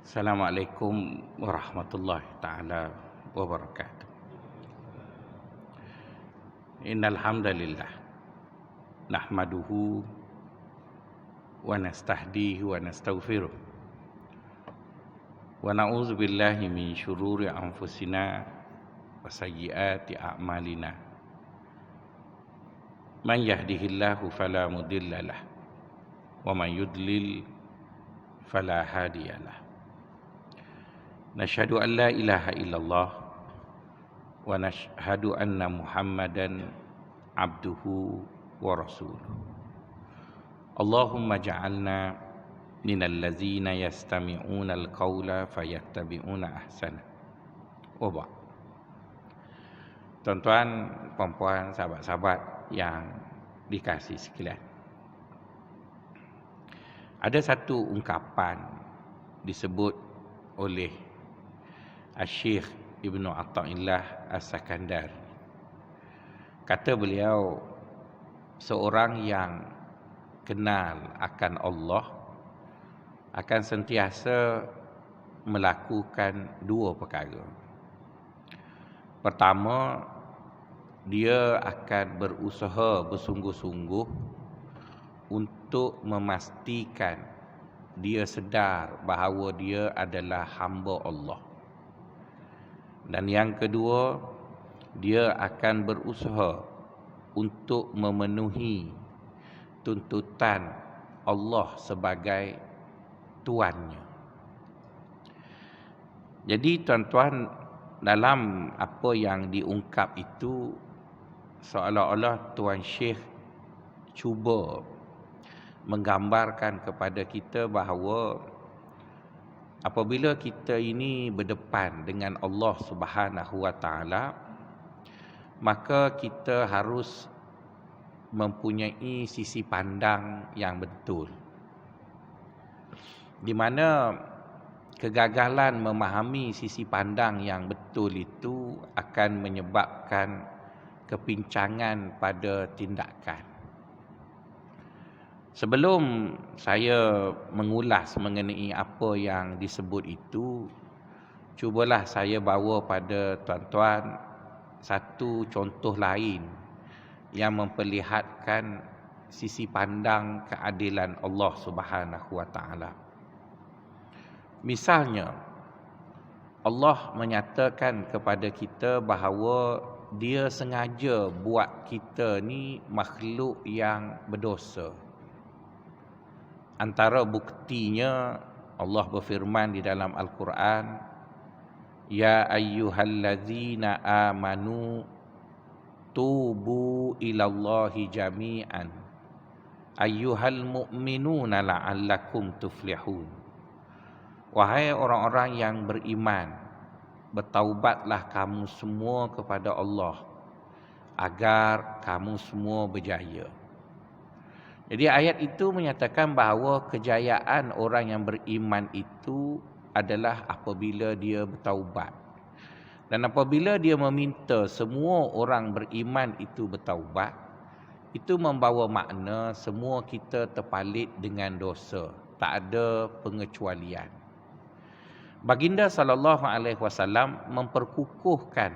Assalamualaikum warahmatullahi taala wabarakatuh. Innal hamdalillah nahmaduhu wa nastahdihi wa nastaghfiruh wa na'udzu billahi min syururi anfusina wa sayyiati a'malina. Man yahdihillahu fala mudhillalah wa man yudlil fala hadiyalah. Nashhadu an la ilaha illallah wa nashhadu anna Muhammadan abduhu wa rasuluh. Allahumma ja'alna minal ladzina yastami'una al-qawla fayattabi'una ahsana. Wa ba'd. Tuan-tuan, puan-puan, sahabat-sahabat yang dikasihi sekalian. Ada satu ungkapan disebut oleh Syekh Ibnu Athaillah As-Sakandar. Kata beliau, seorang yang kenal akan Allah akan sentiasa melakukan dua perkara. Pertama, dia akan berusaha bersungguh-sungguh untuk memastikan dia sedar bahawa dia adalah hamba Allah. Dan yang kedua, dia akan berusaha untuk memenuhi tuntutan Allah sebagai tuannya. Jadi tuan-tuan, dalam apa yang diungkap itu seolah-olah Tuan Syekh cuba menggambarkan kepada kita bahawa apabila kita ini berdepan dengan Allah Subhanahu wa taala, maka kita harus mempunyai sisi pandang yang betul. Di mana kegagalan memahami sisi pandang yang betul itu akan menyebabkan kepincangan pada tindakan. Sebelum saya mengulas mengenai apa yang disebut itu, cubalah saya bawa pada tuan-tuan satu contoh lain yang memperlihatkan sisi pandang keadilan Allah Subhanahu wa taala. Misalnya, Allah menyatakan kepada kita bahawa Dia sengaja buat kita ni makhluk yang berdosa. Antara buktinya, Allah berfirman di dalam Al-Quran, Ya ayyuhallazina amanu tubu ilallahi jami'an ayyuhal mu'minuna la'allakum tuflihun. Wahai orang-orang yang beriman, bertaubatlah kamu semua kepada Allah agar kamu semua berjaya. Jadi ayat itu menyatakan bahawa kejayaan orang yang beriman itu adalah apabila dia bertaubat. Dan apabila dia meminta semua orang beriman itu bertaubat, itu membawa makna semua kita terpalit dengan dosa. Tak ada pengecualian. Baginda SAW memperkukuhkan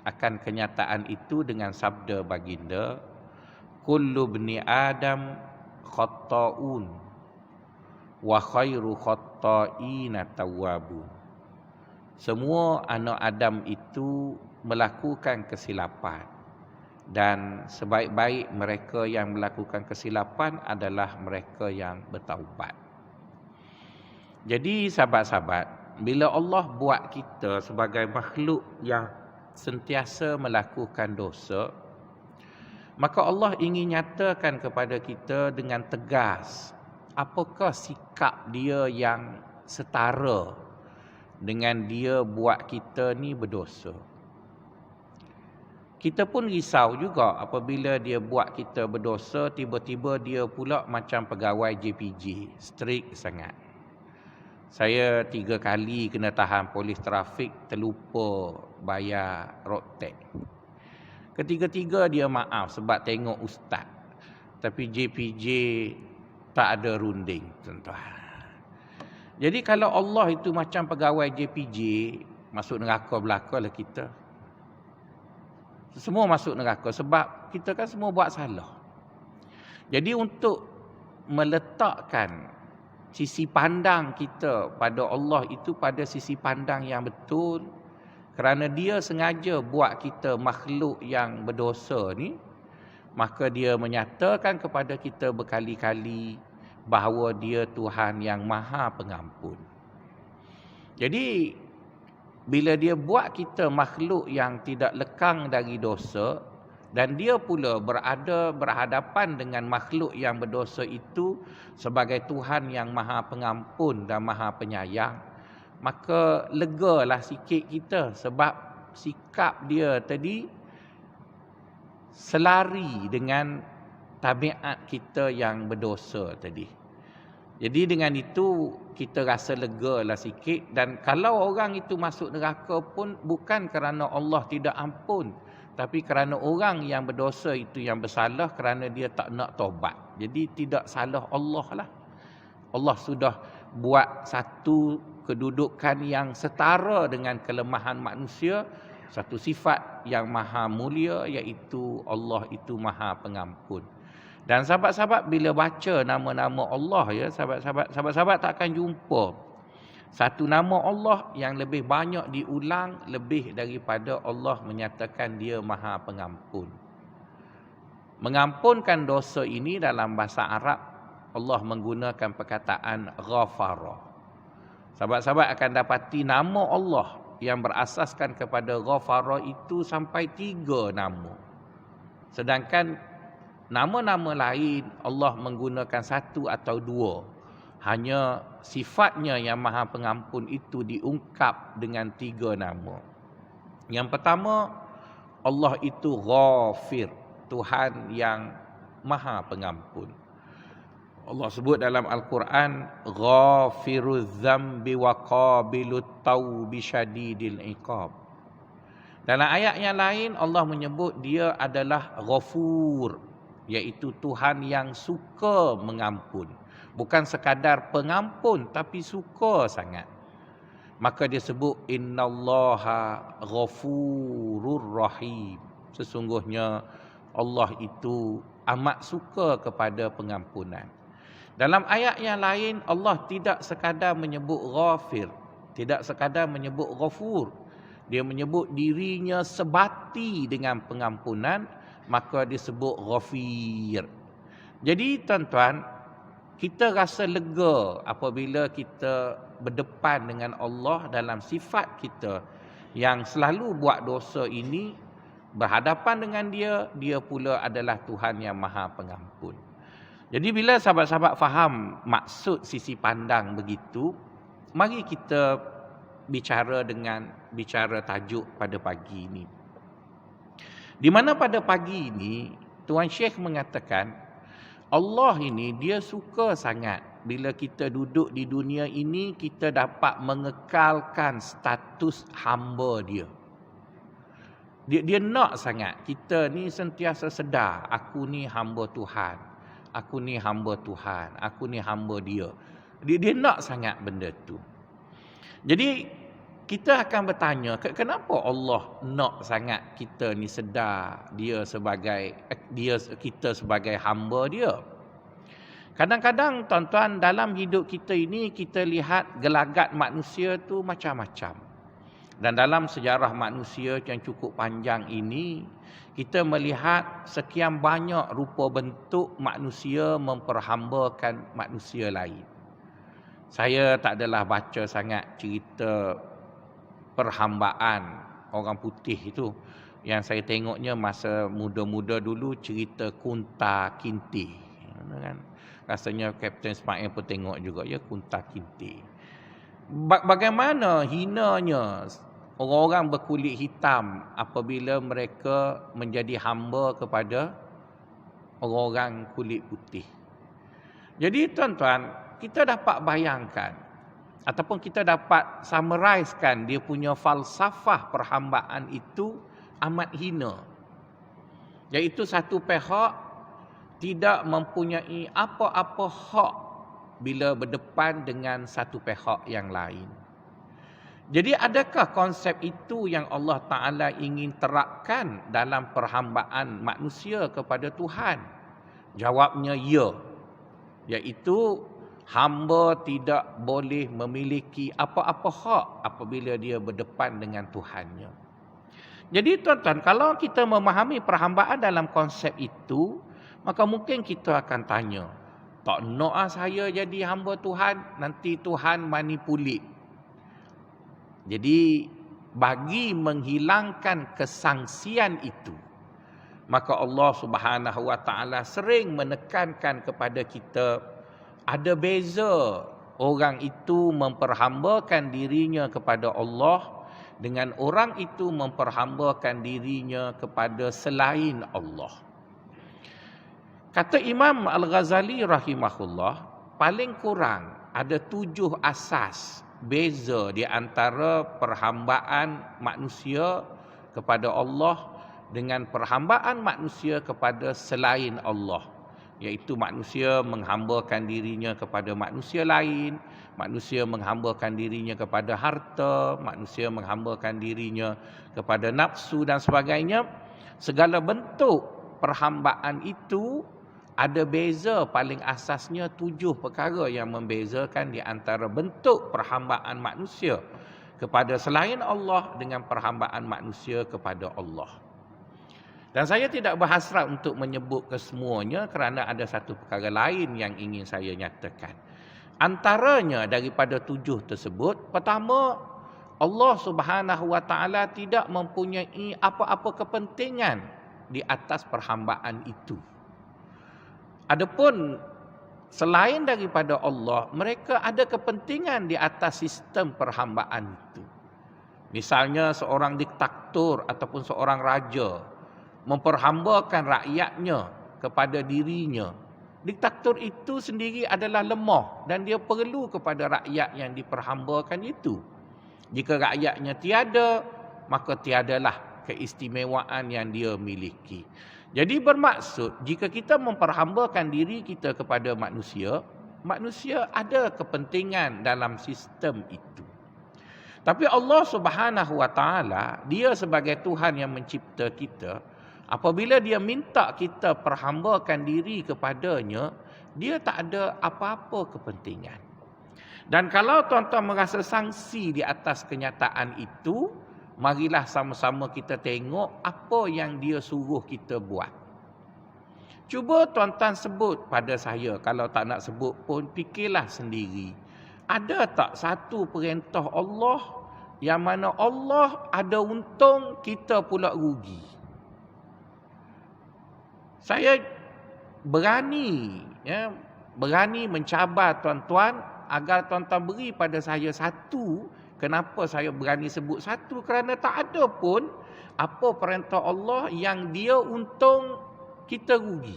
akan kenyataan itu dengan sabda baginda, Kullu bni Adam khatta'un wa khairu khatta'ina tawwabun. Semua anak Adam itu melakukan kesilapan, dan sebaik-baik mereka yang melakukan kesilapan adalah mereka yang bertaubat. Jadi sahabat-sahabat, bila Allah buat kita sebagai makhluk yang sentiasa melakukan dosa, maka Allah ingin nyatakan kepada kita dengan tegas apakah sikap dia yang setara dengan dia buat kita ni berdosa. Kita pun risau juga apabila dia buat kita berdosa, tiba-tiba dia pula macam pegawai JPJ, strict sangat. Saya 3 kali kena tahan polis trafik terlupa bayar road tax. Ketiga-tiga dia maaf sebab tengok ustaz. Tapi JPJ tak ada runding, tuan-tuan. Jadi kalau Allah itu macam pegawai JPJ, masuk neraka belaka lah kita. Semua masuk neraka sebab kita kan semua buat salah. Jadi untuk meletakkan sisi pandang kita pada Allah itu pada sisi pandang yang betul, kerana dia sengaja buat kita makhluk yang berdosa ni, maka dia menyatakan kepada kita berkali-kali bahawa dia Tuhan yang Maha Pengampun. Jadi bila dia buat kita makhluk yang tidak lekang dari dosa, dan dia pula berhadapan dengan makhluk yang berdosa itu sebagai Tuhan yang Maha Pengampun dan Maha Penyayang, maka legalah sikit kita sebab sikap dia tadi selari dengan tabiat kita yang berdosa tadi. Jadi dengan itu kita rasa legalah sikit, dan kalau orang itu masuk neraka pun bukan kerana Allah tidak ampun, tapi kerana orang yang berdosa itu yang bersalah kerana dia tak nak taubat. Jadi tidak salah Allah lah. Allah sudah buat satu kedudukan yang setara dengan kelemahan manusia, satu sifat yang maha mulia, iaitu Allah itu Maha Pengampun. Dan sahabat-sahabat bila baca nama-nama Allah, ya sahabat-sahabat tak akan jumpa satu nama Allah yang lebih banyak diulang lebih daripada Allah menyatakan dia Maha Pengampun. Mengampunkan dosa ini dalam bahasa Arab, Allah menggunakan perkataan ghafara. Sahabat-sahabat akan dapati nama Allah yang berasaskan kepada ghafara itu sampai 3 nama. Sedangkan nama-nama lain Allah menggunakan 1 atau 2. Hanya sifatnya yang Maha Pengampun itu diungkap dengan 3 nama. Yang pertama, Allah itu Ghafir, Tuhan yang Maha Pengampun. Allah sebut dalam Al-Quran, Ghafiruz Zambi wa Qabilut Tawbi Syadidil Iqab. Dalam ayat yang lain Allah menyebut dia adalah Ghafur, iaitu Tuhan yang suka mengampun. Bukan sekadar pengampun, tapi suka sangat. Maka dia sebut innallaha ghafurur rahim. Sesungguhnya Allah itu amat suka kepada pengampunan. Dalam ayat yang lain Allah tidak sekadar menyebut ghafir, tidak sekadar menyebut ghafur. Dia menyebut dirinya sebati dengan pengampunan, maka disebut ghafir. Jadi tuan-tuan, kita rasa lega apabila kita berdepan dengan Allah dalam sifat kita yang selalu buat dosa ini, berhadapan dengan dia, dia pula adalah Tuhan yang Maha Pengampun. Jadi bila sahabat-sahabat faham maksud sisi pandang begitu, mari kita bicara tajuk pada pagi ini. Di mana pada pagi ini Tuan Syekh mengatakan Allah ini dia suka sangat bila kita duduk di dunia ini kita dapat mengekalkan status hamba dia. Dia nak sangat kita ni sentiasa sedar, aku ni hamba Tuhan. Aku ni hamba Tuhan, aku ni hamba dia. Dia nak sangat benda tu. Jadi kita akan bertanya, kenapa Allah nak sangat kita ni sedar kita sebagai hamba dia? Kadang-kadang tuan-tuan dalam hidup kita ini kita lihat gelagat manusia tu macam-macam. Dan dalam sejarah manusia yang cukup panjang ini, kita melihat sekian banyak rupa bentuk manusia memperhambakan manusia lain. Saya tak adalah baca sangat cerita perhambaan orang putih itu. Yang saya tengoknya masa muda-muda dulu cerita Kunta Kinte. Kan? Rasanya Kapten Ismail pun tengok juga ya Kunta Kinte. Bagaimana hinanya orang-orang berkulit hitam apabila mereka menjadi hamba kepada orang-orang kulit putih. Jadi tuan-tuan, kita dapat bayangkan ataupun kita dapat summarizekan dia punya falsafah perhambaan itu amat hina. Iaitu satu pihak tidak mempunyai apa-apa hak bila berdepan dengan satu pihak yang lain. Jadi adakah konsep itu yang Allah Ta'ala ingin terapkan dalam perhambaan manusia kepada Tuhan? Jawabnya ya. Iaitu hamba tidak boleh memiliki apa-apa hak apabila dia berdepan dengan Tuhannya. Jadi tuan-tuan, kalau kita memahami perhambaan dalam konsep itu, maka mungkin kita akan tanya, tak nak saya jadi hamba Tuhan, nanti Tuhan manipulate. Jadi bagi menghilangkan kesangsian itu, maka Allah Subhanahu Wa Taala sering menekankan kepada kita, ada beza orang itu memperhambakan dirinya kepada Allah dengan orang itu memperhambakan dirinya kepada selain Allah. Kata Imam Al-Ghazali rahimahullah, paling kurang ada 7 asas beza di antara perhambaan manusia kepada Allah dengan perhambaan manusia kepada selain Allah. Iaitu manusia menghambakan dirinya kepada manusia lain, manusia menghambakan dirinya kepada harta, manusia menghambakan dirinya kepada nafsu dan sebagainya. Segala bentuk perhambaan itu ada beza, paling asasnya 7 perkara yang membezakan di antara bentuk perhambaan manusia kepada selain Allah dengan perhambaan manusia kepada Allah. Dan saya tidak berhasrat untuk menyebut kesemuanya kerana ada satu perkara lain yang ingin saya nyatakan. Antaranya daripada 7 tersebut, pertama, Allah Subhanahu Wa Taala tidak mempunyai apa-apa kepentingan di atas perhambaan itu. Adapun selain daripada Allah, mereka ada kepentingan di atas sistem perhambaan itu. Misalnya seorang diktator ataupun seorang raja memperhambakan rakyatnya kepada dirinya. Diktator itu sendiri adalah lemah dan dia perlu kepada rakyat yang diperhambakan itu. Jika rakyatnya tiada, maka tiadalah keistimewaan yang dia miliki. Jadi bermaksud, jika kita memperhambakan diri kita kepada manusia, manusia ada kepentingan dalam sistem itu. Tapi Allah Subhanahu Wa Taala, dia sebagai Tuhan yang mencipta kita, apabila dia minta kita perhambakan diri kepadanya, dia tak ada apa-apa kepentingan. Dan kalau tuan-tuan merasa sangsi di atas kenyataan itu, marilah sama-sama kita tengok apa yang dia suruh kita buat. Cuba tuan-tuan sebut pada saya, kalau tak nak sebut pun fikirlah sendiri. Ada tak satu perintah Allah yang mana Allah ada untung, kita pula rugi? Saya berani mencabar tuan-tuan agar tuan-tuan beri pada saya satu. Kenapa saya berani sebut satu? Kerana tak ada pun apa perintah Allah yang dia untung, kita rugi.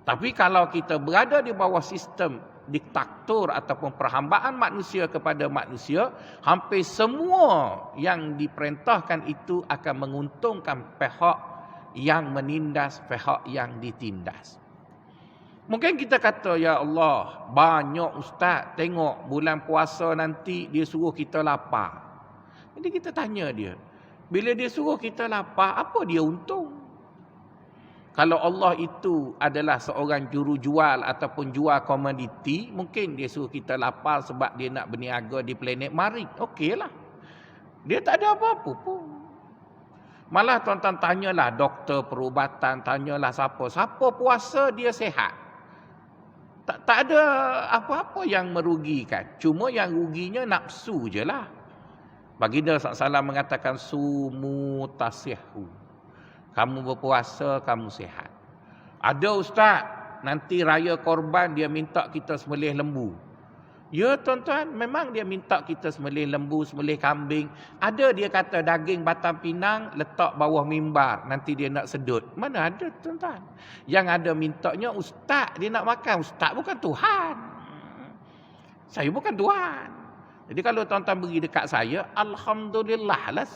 Tapi kalau kita berada di bawah sistem diktator ataupun perhambaan manusia kepada manusia, hampir semua yang diperintahkan itu akan menguntungkan pihak yang menindas, pihak yang ditindas. Mungkin kita kata, ya Allah, banyak ustaz tengok bulan puasa nanti dia suruh kita lapar. Jadi kita tanya dia, bila dia suruh kita lapar, apa dia untung? Kalau Allah itu adalah seorang jurujual ataupun jual komoditi, mungkin dia suruh kita lapar sebab dia nak berniaga di planet Mars. Okeylah. Dia tak ada apa-apa pun. Malah tuan-tuan tanyalah doktor perubatan, tanyalah siapa. Siapa puasa dia sihat. Tak ada apa-apa yang merugikan. Cuma yang ruginya nafsu je lah. Baginda SAW mengatakan, sumu tasihhu. Kamu berpuasa, kamu sihat. Ada ustaz, nanti raya korban dia minta kita sembelih lembu. Ya tuan-tuan, memang dia minta kita sembelih lembu, sembelih kambing. Ada dia kata daging batang pinang letak bawah mimbar, nanti dia nak sedut. Mana ada tuan-tuan? Yang ada mintanya ustaz, dia nak makan. Ustaz bukan Tuhan. Saya bukan Tuhan. Jadi kalau tuan-tuan beri dekat saya, alhamdulillah lah,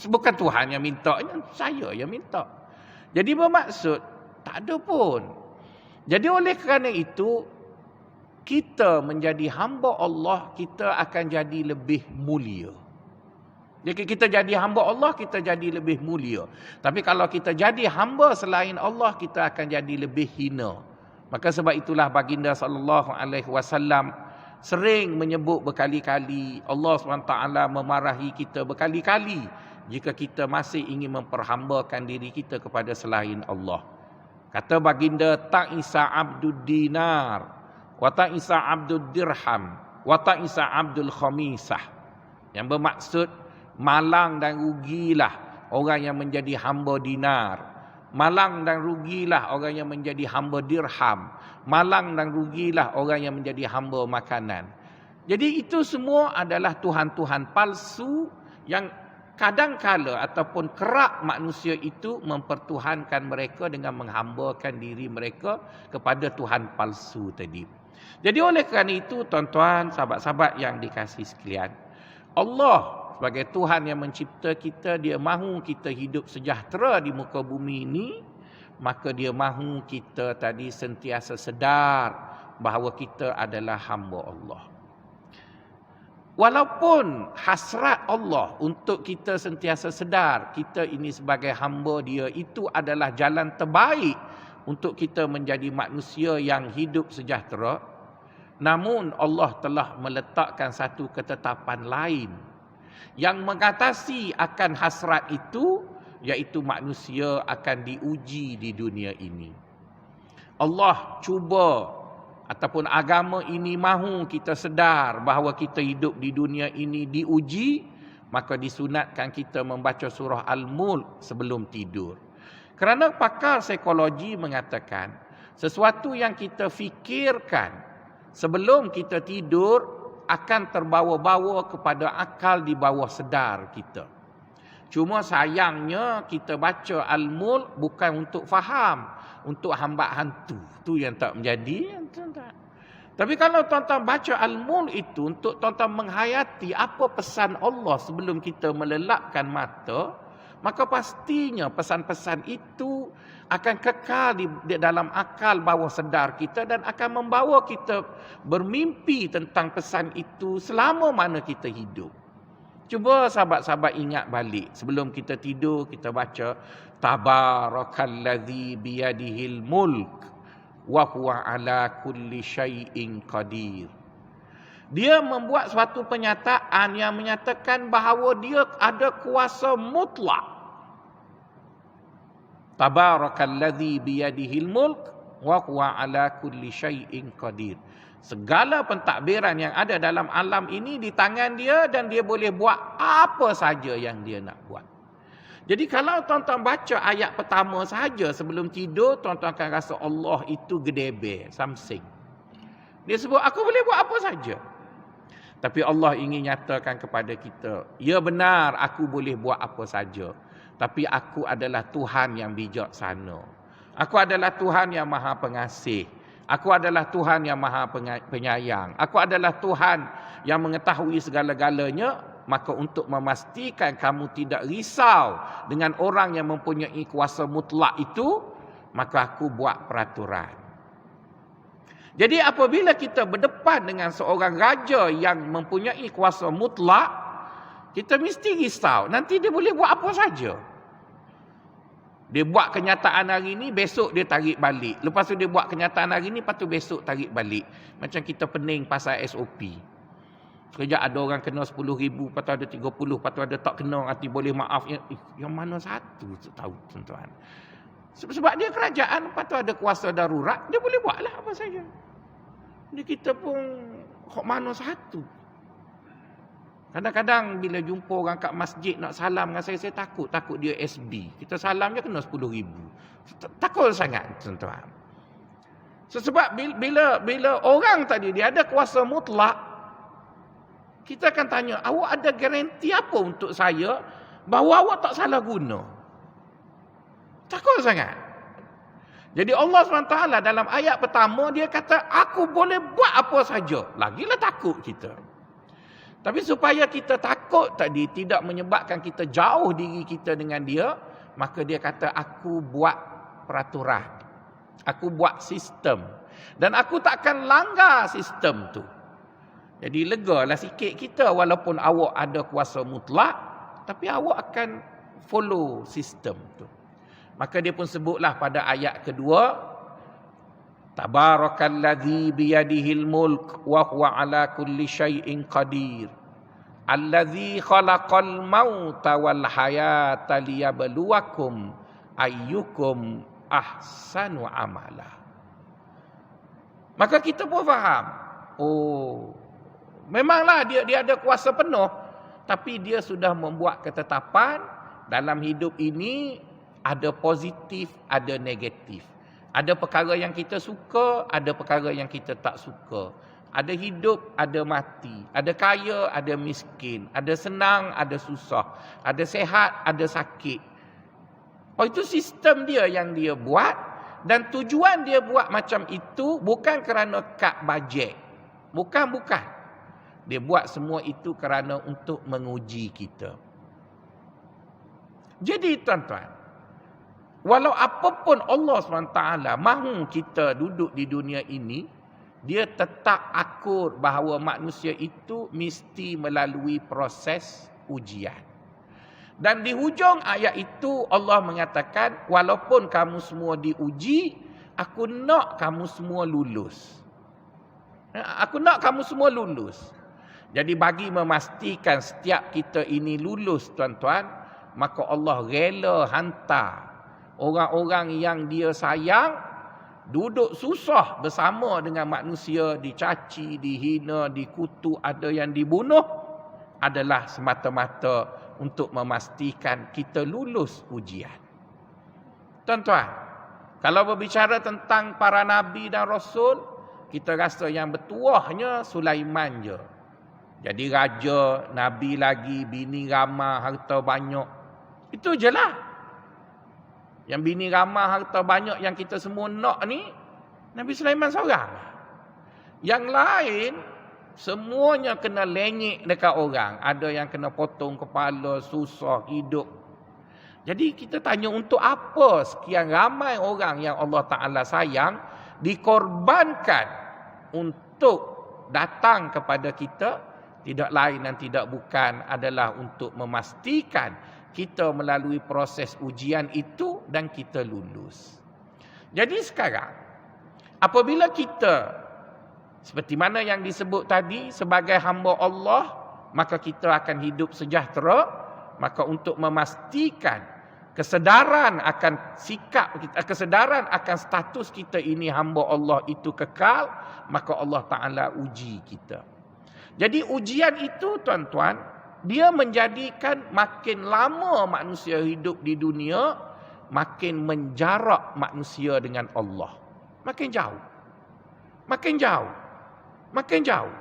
bukan Tuhan yang mintanya, saya yang minta. Jadi bermaksud tak ada pun. Jadi oleh kerana itu, kita menjadi hamba Allah, kita akan jadi lebih mulia. Jadi kita jadi hamba Allah, kita jadi lebih mulia. Tapi kalau kita jadi hamba selain Allah, kita akan jadi lebih hina. Maka sebab itulah baginda sallallahu alaihi wasallam sering menyebut berkali-kali, Allah SWT memarahi kita berkali-kali jika kita masih ingin memperhambakan diri kita kepada selain Allah. Kata baginda, ta'isa abdud dinar, wa ta'isa abdud dirham, wa ta'isa abdul khamisah. Yang bermaksud, malang dan rugilah orang yang menjadi hamba dinar. Malang dan rugilah orang yang menjadi hamba dirham. Malang dan rugilah orang yang menjadi hamba makanan. Jadi itu semua adalah tuhan-tuhan palsu yang kadangkala ataupun kerap manusia itu mempertuhankan mereka dengan menghambakan diri mereka kepada Tuhan palsu tadi. Jadi oleh kerana itu, tuan-tuan, sahabat-sahabat yang dikasihi sekalian, Allah sebagai Tuhan yang mencipta kita, dia mahu kita hidup sejahtera di muka bumi ini, maka dia mahu kita tadi sentiasa sedar bahawa kita adalah hamba Allah. Walaupun hasrat Allah untuk kita sentiasa sedar kita ini sebagai hamba dia, itu adalah jalan terbaik untuk kita menjadi manusia yang hidup sejahtera, namun Allah telah meletakkan satu ketetapan lain yang mengatasi akan hasrat itu, iaitu manusia akan diuji di dunia ini. Allah cuba ataupun agama ini mahu kita sedar bahawa kita hidup di dunia ini diuji, maka disunatkan kita membaca surah Al-Mulk sebelum tidur. Kerana pakar psikologi mengatakan, sesuatu yang kita fikirkan sebelum kita tidur akan terbawa-bawa kepada akal di bawah sedar kita. Cuma sayangnya kita baca Al-Mulk bukan untuk faham, untuk hamba hantu. Tu yang tak menjadi. Tapi kalau tuan-tuan baca Al-Mulk itu untuk tuan-tuan menghayati apa pesan Allah sebelum kita melelapkan mata, maka pastinya pesan-pesan itu akan kekal di dalam akal bawah sedar kita dan akan membawa kita bermimpi tentang pesan itu selama mana kita hidup. Cuba sahabat-sahabat ingat balik. Sebelum kita tidur, kita baca Tabarakalladzi biyadihil mulk wa huwa ala kulli syai'in qadir. Dia membuat suatu pernyataan yang menyatakan bahawa dia ada kuasa mutlak. Tabarakalladzi biyadihil mulk wa huwa ala kulli syai'in qadir. Segala pentadbiran yang ada dalam alam ini di tangan dia dan dia boleh buat apa saja yang dia nak buat. Jadi kalau tuan-tuan baca ayat pertama saja sebelum tidur, tuan-tuan akan rasa Allah itu gedebe, samsing. Dia sebut aku boleh buat apa saja. Tapi Allah ingin nyatakan kepada kita, ya benar aku boleh buat apa saja. Tapi aku adalah Tuhan yang bijaksana. Aku adalah Tuhan yang maha pengasih. Aku adalah Tuhan yang maha penyayang. Aku adalah Tuhan yang mengetahui segala-galanya. Maka untuk memastikan kamu tidak risau dengan orang yang mempunyai kuasa mutlak itu, maka aku buat peraturan. Jadi apabila kita berdepan dengan seorang raja yang mempunyai kuasa mutlak, kita mesti risau. Nanti dia boleh buat apa saja. Dia buat kenyataan hari ni, besok dia tarik balik. Lepas tu dia buat kenyataan hari ni, lepas tu besok tarik balik. Macam kita pening pasal SOP. Sekejap ada orang kena 10,000, lepas tu ada 30, lepas tu ada tak kena, nanti boleh maaf. Yang mana satu tu tahu tuan-tuan. Sebab dia kerajaan, lepas tu ada kuasa darurat, dia boleh buatlah apa saja. Jadi kita pun, kok mana satu. Kadang-kadang bila jumpa orang kat masjid nak salam dengan saya takut dia SB. Kita salam je kena 10,000. Takut sangat tuan-tuan. Sebab bila orang tadi dia ada kuasa mutlak, kita akan tanya, awak ada garanti apa untuk saya bahawa awak tak salah guna? Takut sangat. Jadi Allah SWT dalam ayat pertama dia kata, aku boleh buat apa saja. Lagilah takut kita. Tapi supaya kita takut tadi tidak menyebabkan kita jauh diri kita dengan dia, maka dia kata aku buat peraturan. Aku buat sistem. Dan aku takkan langgar sistem tu. Jadi legalah sikit kita walaupun awak ada kuasa mutlak, tapi awak akan follow sistem tu. Maka dia pun sebutlah pada ayat kedua, Tabarakalladzi biyadihil mulk wa huwa ala kulli syai'in qadir. Alladzi khalaqal mauta wal hayata liyabluwakum ayyukum ahsanu amala. Maka kita pun faham, memanglah dia ada kuasa penuh, tapi dia sudah membuat ketetapan dalam hidup ini ada positif, ada negatif. Ada perkara yang kita suka, ada perkara yang kita tak suka. Ada hidup, ada mati. Ada kaya, ada miskin. Ada senang, ada susah. Ada sehat, ada sakit. Itu sistem dia yang dia buat. Dan tujuan dia buat macam itu bukan kerana kad bajet. Bukan. Dia buat semua itu kerana untuk menguji kita. Jadi tuan-tuan, walau apapun Allah SWT mahu kita duduk di dunia ini, dia tetap akur bahawa manusia itu mesti melalui proses ujian. Dan di hujung ayat itu Allah mengatakan, walaupun kamu semua diuji, aku nak kamu semua lulus. Aku nak kamu semua lulus. Jadi bagi memastikan setiap kita ini lulus, tuan-tuan, maka Allah rela hantar orang-orang yang dia sayang duduk susah bersama dengan manusia, dicaci, dihina, dikutuk, ada yang dibunuh, adalah semata-mata untuk memastikan kita lulus ujian. Tuan-tuan, kalau berbicara tentang para nabi dan rasul, kita rasa yang bertuahnya Sulaiman je. Jadi raja, nabi lagi, bini ramah, harta banyak. Itu je lah. Yang bini ramah, harta banyak yang kita semua nak ni, Nabi Sulaiman seorang. Yang lain, semuanya kena lenyek dekat orang. Ada yang kena potong kepala, susah hidup. Jadi kita tanya, untuk apa sekian ramai orang yang Allah Ta'ala sayang dikorbankan untuk datang kepada kita? Tidak lain dan tidak bukan adalah untuk memastikan kita melalui proses ujian itu dan kita lulus. Jadi sekarang, apabila kita seperti mana yang disebut tadi, sebagai hamba Allah, maka kita akan hidup sejahtera. Maka untuk memastikan kesedaran akan sikap kita, kesedaran akan status kita ini hamba Allah itu kekal, maka Allah Ta'ala uji kita. Jadi ujian itu, tuan-tuan, dia menjadikan makin lama manusia hidup di dunia, makin menjarak manusia dengan Allah. Makin jauh. Makin jauh. Makin jauh.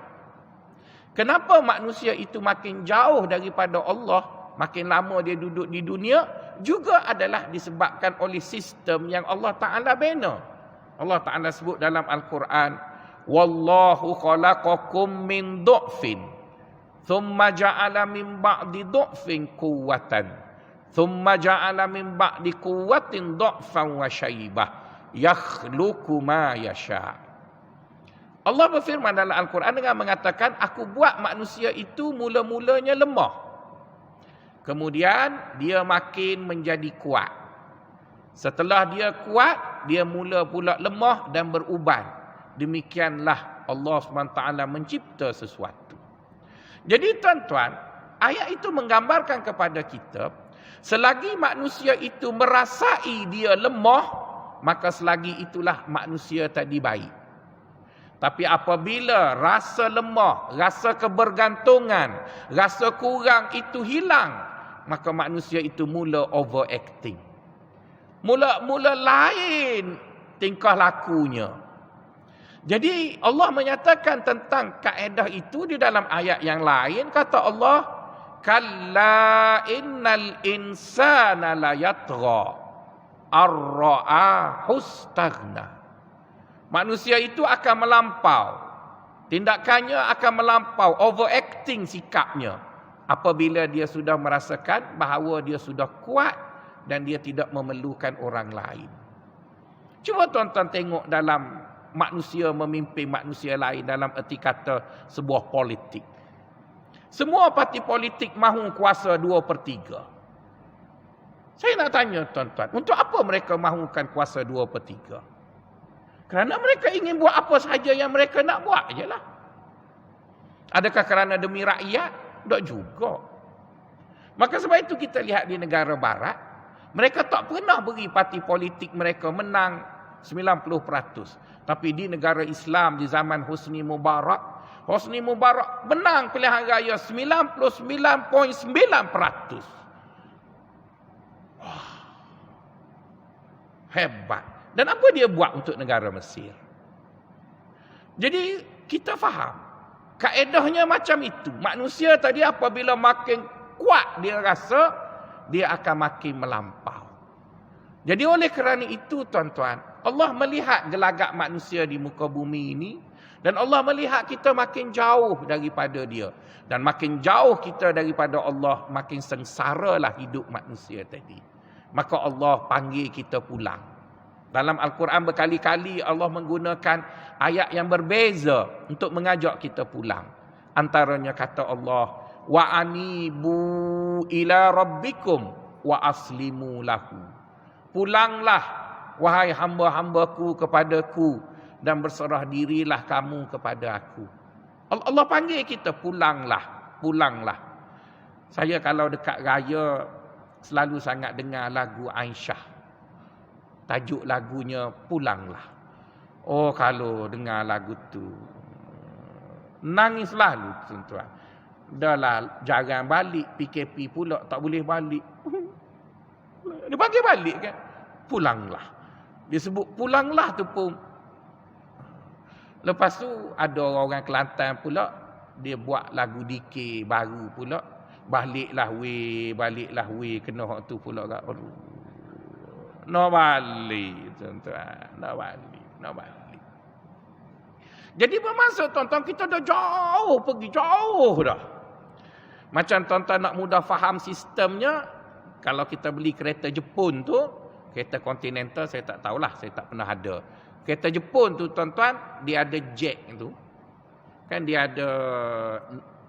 Kenapa manusia itu makin jauh daripada Allah, makin lama dia duduk di dunia, juga adalah disebabkan oleh sistem yang Allah Ta'ala bina. Allah Ta'ala sebut dalam Al-Quran, Wallahu khalaqakum min du'fin, thumma ja'ala min ba'di du'fin quwwatan, thumma ja'ala min ba'di quwwatin du'fan wa syaibah, yakhluqu ma yasha'. Allah berfirman dalam Al-Quran dengan mengatakan, aku buat manusia itu mula-mulanya lemah. Kemudian dia makin menjadi kuat. Setelah dia kuat, dia mula pula lemah dan beruban. Demikianlah Allah SWT mencipta sesuatu. Jadi tuan-tuan, ayat itu menggambarkan kepada kita, selagi manusia itu merasai dia lemah, maka selagi itulah manusia tadi baik. Tapi apabila rasa lemah, rasa kebergantungan, rasa kurang itu hilang, maka manusia itu mula overacting. Mula lain tingkah lakunya. Jadi Allah menyatakan tentang kaedah itu di dalam ayat yang lain. Kata Allah, Kalla innal insana la yatgha ar-ra'ahu istaghna. Manusia itu akan melampau. Tindakannya akan melampau, overacting sikapnya. Apabila dia sudah merasakan bahawa dia sudah kuat dan dia tidak memerlukan orang lain. Cuba tuan-tuan tengok dalam manusia memimpin manusia lain dalam erti kata sebuah politik. Semua parti politik mahu kuasa 2/3. Saya nak tanya tuan-tuan, untuk apa mereka mahukan kuasa 2/3? Kerana mereka ingin buat apa sahaja yang mereka nak buat je lah. Adakah kerana demi rakyat? Tak juga. Maka sebab itu kita lihat di negara barat, mereka tak pernah beri parti politik mereka menang 90%. Tapi di negara Islam di zaman Hosni Mubarak menang pilihan raya 99.9%. Hebat. Dan apa dia buat untuk negara Mesir? Jadi kita faham, kaedahnya macam itu. Manusia tadi apabila makin kuat dia rasa, dia akan makin melampau. Jadi oleh kerana itu tuan-tuan, Allah melihat gelagak manusia di muka bumi ini, dan Allah melihat kita makin jauh daripada dia. Dan makin jauh kita daripada Allah, makin sengsaralah hidup manusia tadi. Maka Allah panggil kita pulang. Dalam Al-Quran berkali-kali Allah menggunakan ayat yang berbeza untuk mengajak kita pulang. Antaranya kata Allah, wa anibu ila rabbikum wa aslimu lahu. Pulanglah wahai hamba-hambaku kepadaku dan berserah dirilah kamu kepada aku. Allah panggil kita pulanglah, pulanglah. Saya kalau dekat raya selalu sangat dengar lagu Aisyah. Tajuk lagunya Pulanglah. Oh, kalau dengar lagu tu nangis lalu tuan-tuan. Dahlah jarang balik, PKP pula tak boleh balik. Dia panggil balik kan? Pulanglah. Dia sebut pulanglah tu pun. Lepas tu ada orang Kelantan pula, dia buat lagu dikir baru pula. Baliklah weh, kena hak tu pula kat. Nak balik tuan-tuan, nak balik. Jadi bermaksud tuan-tuan kita dah jauh pergi, jauh dah. Macam tuan-tuan nak mudah faham sistemnya, kalau kita beli kereta Jepun tu, kereta Continental saya tak tahulah, saya tak pernah ada. Kereta Jepun tu tuan-tuan, dia ada jack tu. Kan dia ada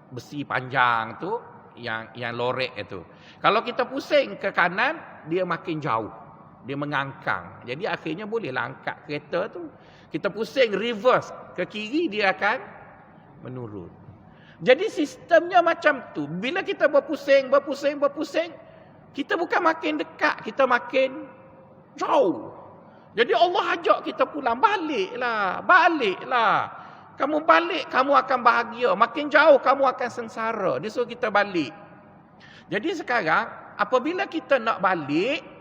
besi panjang tu, yang lorek itu. Kalau kita pusing ke kanan, dia makin jauh. Dia mengangkang. Jadi akhirnya bolehlah angkat kereta tu. Kita pusing reverse ke kiri, dia akan menurun. Jadi sistemnya macam tu. Bila kita berpusing, kita bukan makin dekat, kita makin jauh. Jadi Allah ajak kita pulang. Baliklah. Kamu balik, kamu akan bahagia. Makin jauh, kamu akan sengsara. Dia suruh kita balik. Jadi sekarang, apabila kita nak balik,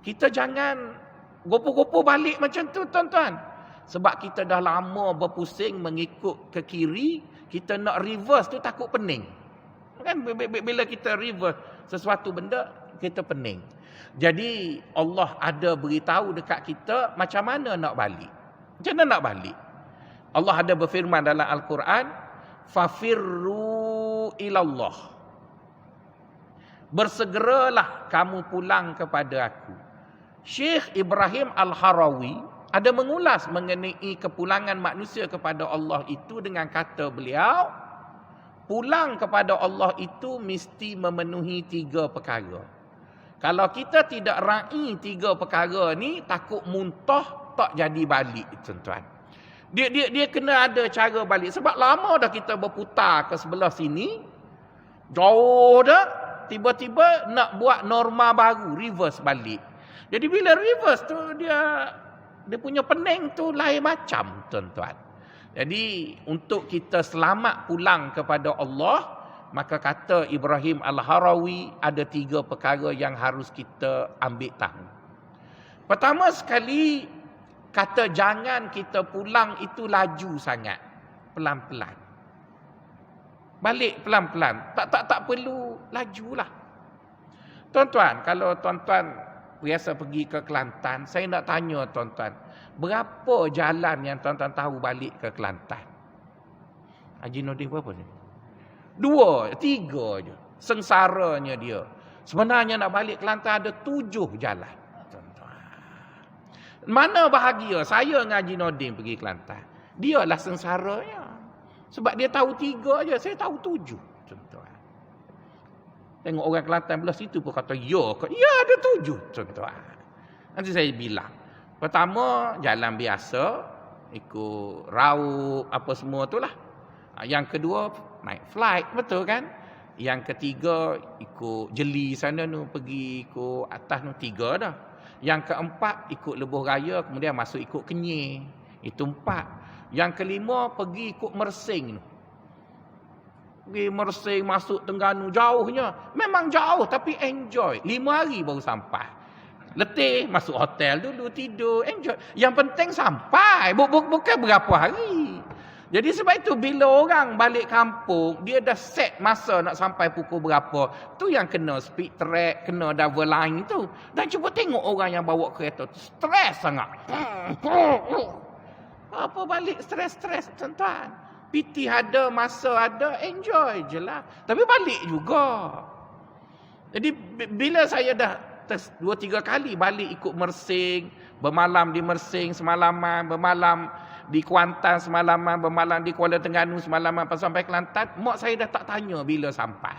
kita jangan gopoh-gopoh balik macam tu tuan-tuan. Sebab kita dah lama berpusing mengikut ke kiri, kita nak reverse tu takut pening. Kan bila kita reverse sesuatu benda, kita pening. Jadi Allah ada beritahu dekat kita macam mana nak balik. Macam mana nak balik? Allah ada berfirman dalam Al-Quran, fafirru ilallah. Bersegeralah kamu pulang kepada aku. Syekh Ibrahim Al-Harawi ada mengulas mengenai kepulangan manusia kepada Allah itu dengan kata beliau, pulang kepada Allah itu mesti memenuhi 3 perkara. Kalau kita tidak raih 3 perkara ni, takut muntah tak jadi balik tuan-tuan. Dia kena ada cara balik. Sebab lama dah kita berputar ke sebelah sini, jauh dah, tiba-tiba nak buat norma baru, reverse balik. Jadi bila reverse tu, dia punya pening tu lain macam tuan-tuan. Jadi untuk kita selamat pulang kepada Allah, maka kata Ibrahim Al-Harawi ada 3 perkara yang harus kita ambil tahu. Pertama sekali, kata jangan kita pulang itu laju sangat. Pelan-pelan. Balik pelan-pelan. Tak perlu lajulah. Tuan-tuan, kalau tuan-tuan biasa pergi ke Kelantan, saya nak tanya tuan-tuan, berapa jalan yang tuan-tuan tahu balik ke Kelantan? Haji Nordin berapa ni? 2, 3 je. Sengsaranya dia. Sebenarnya nak balik Kelantan ada 7 jalan. Tuan-tuan. Mana bahagia saya dengan Haji Nordin pergi Kelantan. Dialah sengsaranya. Sebab dia tahu 3 je, saya tahu 7. Tuan-tuan. Tengok orang Kelantan belah situ pun kata, ya ada 7. Tuan-tuan. Nanti saya bilang. Pertama, jalan biasa. Ikut rauk, apa semua tu lah. Yang kedua, naik flight. Betul kan? Yang ketiga, ikut jeli sana tu. Pergi ikut atas tu 3 dah. Yang keempat, ikut lebuh raya. Kemudian masuk ikut Kenyir. Itu 4. Yang kelima, pergi ikut Mersing. Pergi Mersing, masuk Terengganu. Jauhnya. Memang jauh, tapi enjoy. 5 hari baru sampai. Letih, masuk hotel dulu, tidur, enjoy. Yang penting sampai. Bukan berapa hari. Jadi sebab itu, bila orang balik kampung, dia dah set masa nak sampai pukul berapa. Tu yang kena speed track, kena double line tu. Dan cuba tengok orang yang bawa kereta tu. Stres sangat. Apa balik stres-stres, tuan-tuan. PT ada, masa ada, enjoy je lah. Tapi balik juga. Jadi bila saya dah 2-3 kali balik ikut Mersing, bermalam di Mersing semalaman, bermalam di Kuantan semalaman, bermalam di Kuala Terengganu semalaman, pas sampai Kelantan, mak saya dah tak tanya bila sampai.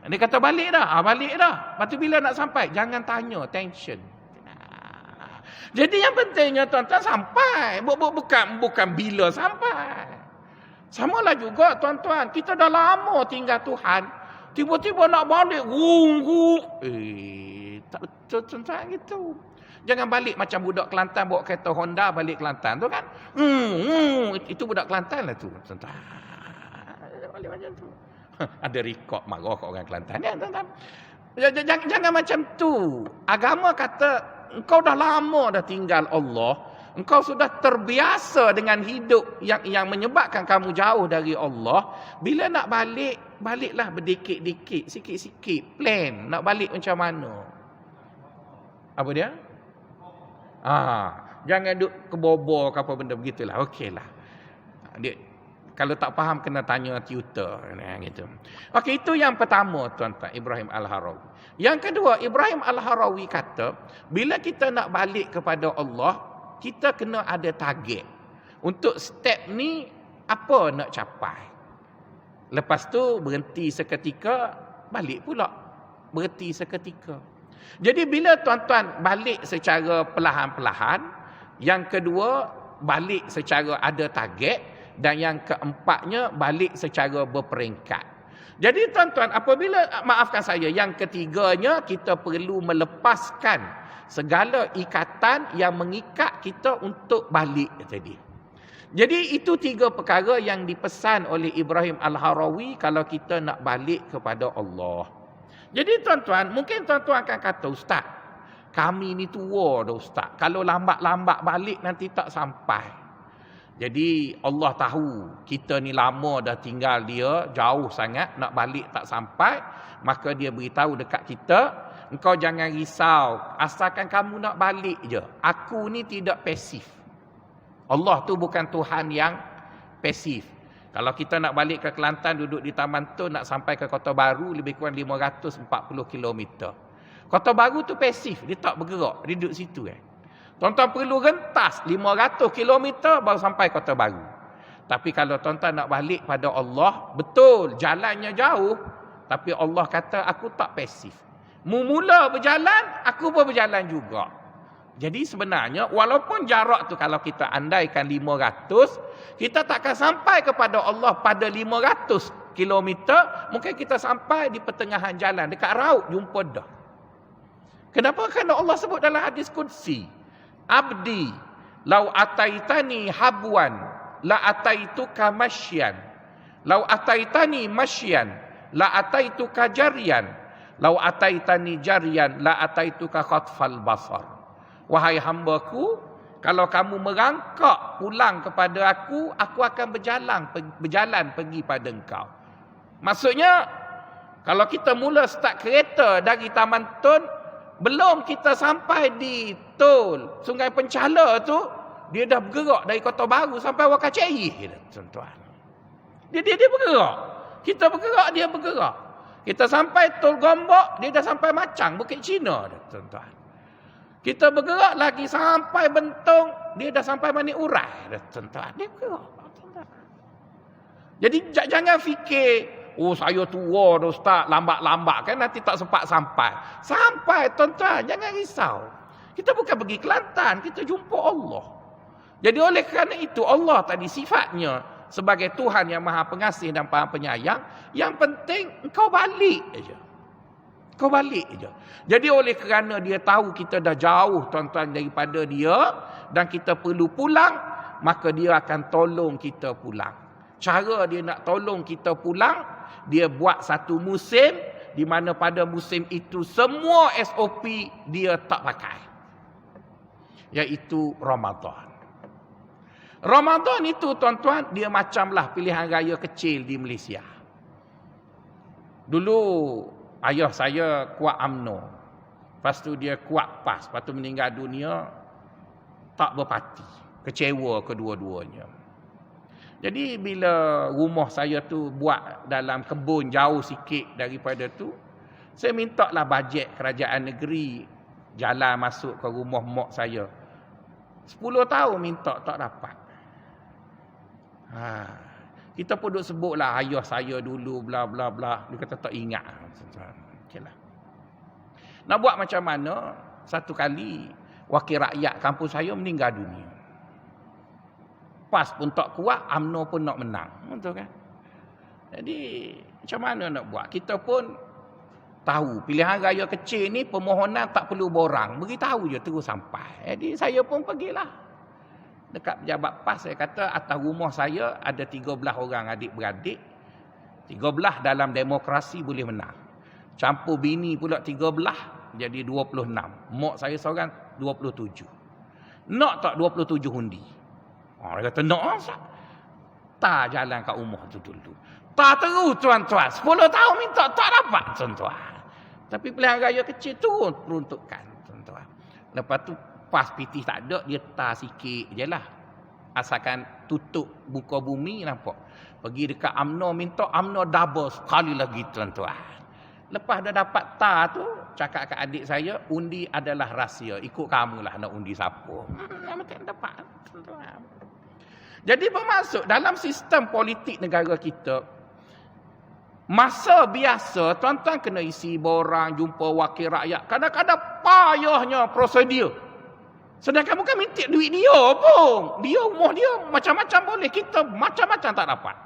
Dia kata balik dah, balik dah. Lepas tu bila nak sampai, jangan tanya, tension. Jadi yang pentingnya tuan-tuan sampai. Bukan bila sampai. Samalah juga tuan-tuan. Kita dah lama tinggal Tuhan. Tiba-tiba nak balik. Tak betul tuan-tuan gitu. Jangan balik macam budak Kelantan bawa kereta Honda balik Kelantan tu kan. Itu budak Kelantan lah tu tuan-tuan. Balik macam tu. Ada rekod marah kat orang Kelantan ya tuan-tuan. Jangan macam tu. Agama kata engkau dah lama dah tinggal Allah. Engkau sudah terbiasa dengan hidup yang menyebabkan kamu jauh dari Allah. Bila nak balik, baliklah berdikit-dikit, sikit-sikit. Plan, nak balik macam mana? Apa dia? Jangan duk kebobor ke apa benda begitulah. Okeylah. Dia kalau tak faham kena tanya tutor gitu. Okey, itu yang pertama tuan-tuan, Ibrahim Al-Harawi. Yang kedua, Ibrahim Al-Harawi kata, bila kita nak balik kepada Allah, kita kena ada target. Untuk step ni apa nak capai. Lepas tu berhenti seketika, balik pula. Berhenti seketika. Jadi bila tuan-tuan balik secara perlahan-perlahan, yang kedua balik secara ada target, dan yang keempatnya balik secara berperingkat. Jadi tuan-tuan, apabila, maafkan saya, yang ketiganya kita perlu melepaskan segala ikatan yang mengikat kita untuk balik tadi. Jadi itu 3 perkara yang dipesan oleh Ibrahim Al-Harawi kalau kita nak balik kepada Allah. Jadi tuan-tuan, mungkin tuan-tuan akan kata, Ustaz, kami ni tua dah Ustaz. Kalau lambat-lambat balik nanti tak sampai. Jadi Allah tahu kita ni lama dah tinggal dia, jauh sangat, nak balik tak sampai. Maka dia beritahu dekat kita, engkau jangan risau, asalkan kamu nak balik je. Aku ni tidak pasif. Allah tu bukan Tuhan yang pasif. Kalau kita nak balik ke Kelantan, duduk di Taman Tun, nak sampai ke Kota Baru, lebih kurang 540 km. Kota Baru tu pasif, dia tak bergerak, dia duduk situ Tuan-tuan perlu rentas 500 km baru sampai Kota Baru. Tapi kalau tuan-tuan nak balik pada Allah, betul jalannya jauh, tapi Allah kata aku tak pasif. Mula berjalan, aku pun berjalan juga. Jadi sebenarnya walaupun jarak tu kalau kita andaikan 500, kita takkan sampai kepada Allah pada 500 km, mungkin kita sampai di pertengahan jalan, dekat raut jumpa dah. Kenapa? Kerana Allah sebut dalam hadis qudsi, Abdi, lau ataitani habwan, la ataituka masyan. Lau ataitani masyan, la ataituka jaryan. Lau ataitani jaryan, la ataituka khatfal basar. Wahai hambaku, kalau kamu merangkak pulang kepada aku akan berjalan pergi pada engkau. Maksudnya, kalau kita mula start kereta dari Taman Tun, belum kita sampai di tol Sungai Penchala tu, dia dah bergerak dari Kota Baru sampai Wakacai, tuan-tuan. Dia bergerak. Kita bergerak, dia bergerak. Kita sampai tol Gombak, dia dah sampai Macang, Bukit Cina, tuan-tuan. Kita bergerak lagi sampai Bentong, dia dah sampai Manik Urai dah, tuan-tuan. Dia bergerak. Jadi jangan fikir, oh saya tua dah Ustaz, lambat-lambat kan nanti tak sempat sampai. Sampai tuan-tuan, jangan risau. Kita bukan pergi Kelantan, kita jumpa Allah. Jadi oleh kerana itu Allah tadi sifatnya sebagai Tuhan yang Maha Pengasih dan Maha Penyayang, yang penting engkau balik aja. Kau balik aja. Jadi oleh kerana dia tahu kita dah jauh tuan-tuan daripada dia dan kita perlu pulang, maka dia akan tolong kita pulang. Cara dia nak tolong kita pulang, dia buat satu musim di mana pada musim itu semua SOP dia tak pakai. Iaitu Ramadan. Ramadan itu tuan-tuan, dia macamlah pilihan raya kecil di Malaysia. Dulu ayah saya kuat UMNO. Lepas tu dia kuat PAS. Lepas tu meninggal dunia, tak berparti. Kecewa kedua-duanya. Jadi bila rumah saya tu buat dalam kebun jauh sikit daripada tu, saya minta lah bajet kerajaan negeri jalan masuk ke rumah mak saya. 10 tahun minta, tak dapat. Kita pun duk sebut lah ayah saya dulu bla bla bla. Dia kata tak ingat. Okeylah. Nak buat macam mana? Satu kali wakil rakyat kampung saya meninggal dunia. PAS pun tak kuat, UMNO pun nak menang. Betul kan? Jadi macam mana nak buat? Kita pun tahu pilihan raya kecil ni permohonan tak perlu borang. Beritahu je terus sampai. Jadi saya pun pergilah. Dekat pejabat PAS saya kata atas rumah saya ada 13 orang adik-beradik. 13 dalam demokrasi boleh menang. Campur bini pula 13 jadi 26. Mak saya seorang 27. Nak tak 27 undi? Dia kata nak. Tak jalan kat rumah tu dulu. Tak terus tuan-tuan. 10 tahun minta tak dapat tuan-tuan. Tapi pilihan raya kecil turun peruntukan tuan-tuan. Lepas tu PAS PT tak ada, dia tar sikit je lah. Asalkan tutup buka bumi nampak. Pergi dekat UMNO minta UMNO double sekali lagi tuan-tuan. Lepas dah dapat tar tu, cakap kat adik saya, undi adalah rahsia. Ikut kamu lah nak undi siapa. Yang penting dapat tuan-tuan. Jadi bermaksud dalam sistem politik negara kita, masa biasa tuan-tuan kena isi borang, jumpa wakil rakyat. Kadang-kadang payahnya prosedur. Sedangkan bukan minta duit dia pun. Dia rumah dia macam-macam boleh. Kita macam-macam tak dapat.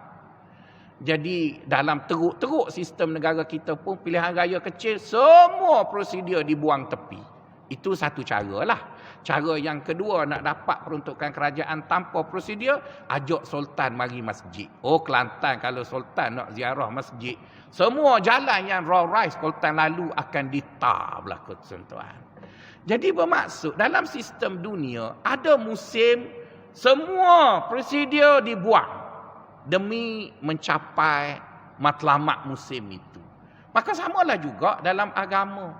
Jadi dalam teruk-teruk sistem negara kita pun pilihan raya kecil semua prosedur dibuang tepi. Itu satu cara lah. Cara yang kedua nak dapat peruntukan kerajaan tanpa prosedur, ajak Sultan mari masjid. Oh Kelantan kalau Sultan nak ziarah masjid, semua jalan yang Rolls Royce Sultan lalu akan ditar berlaku tuan-tuan. Jadi bermaksud dalam sistem dunia ada musim semua prosedur dibuang demi mencapai matlamat musim itu. Maka samalah juga dalam agama.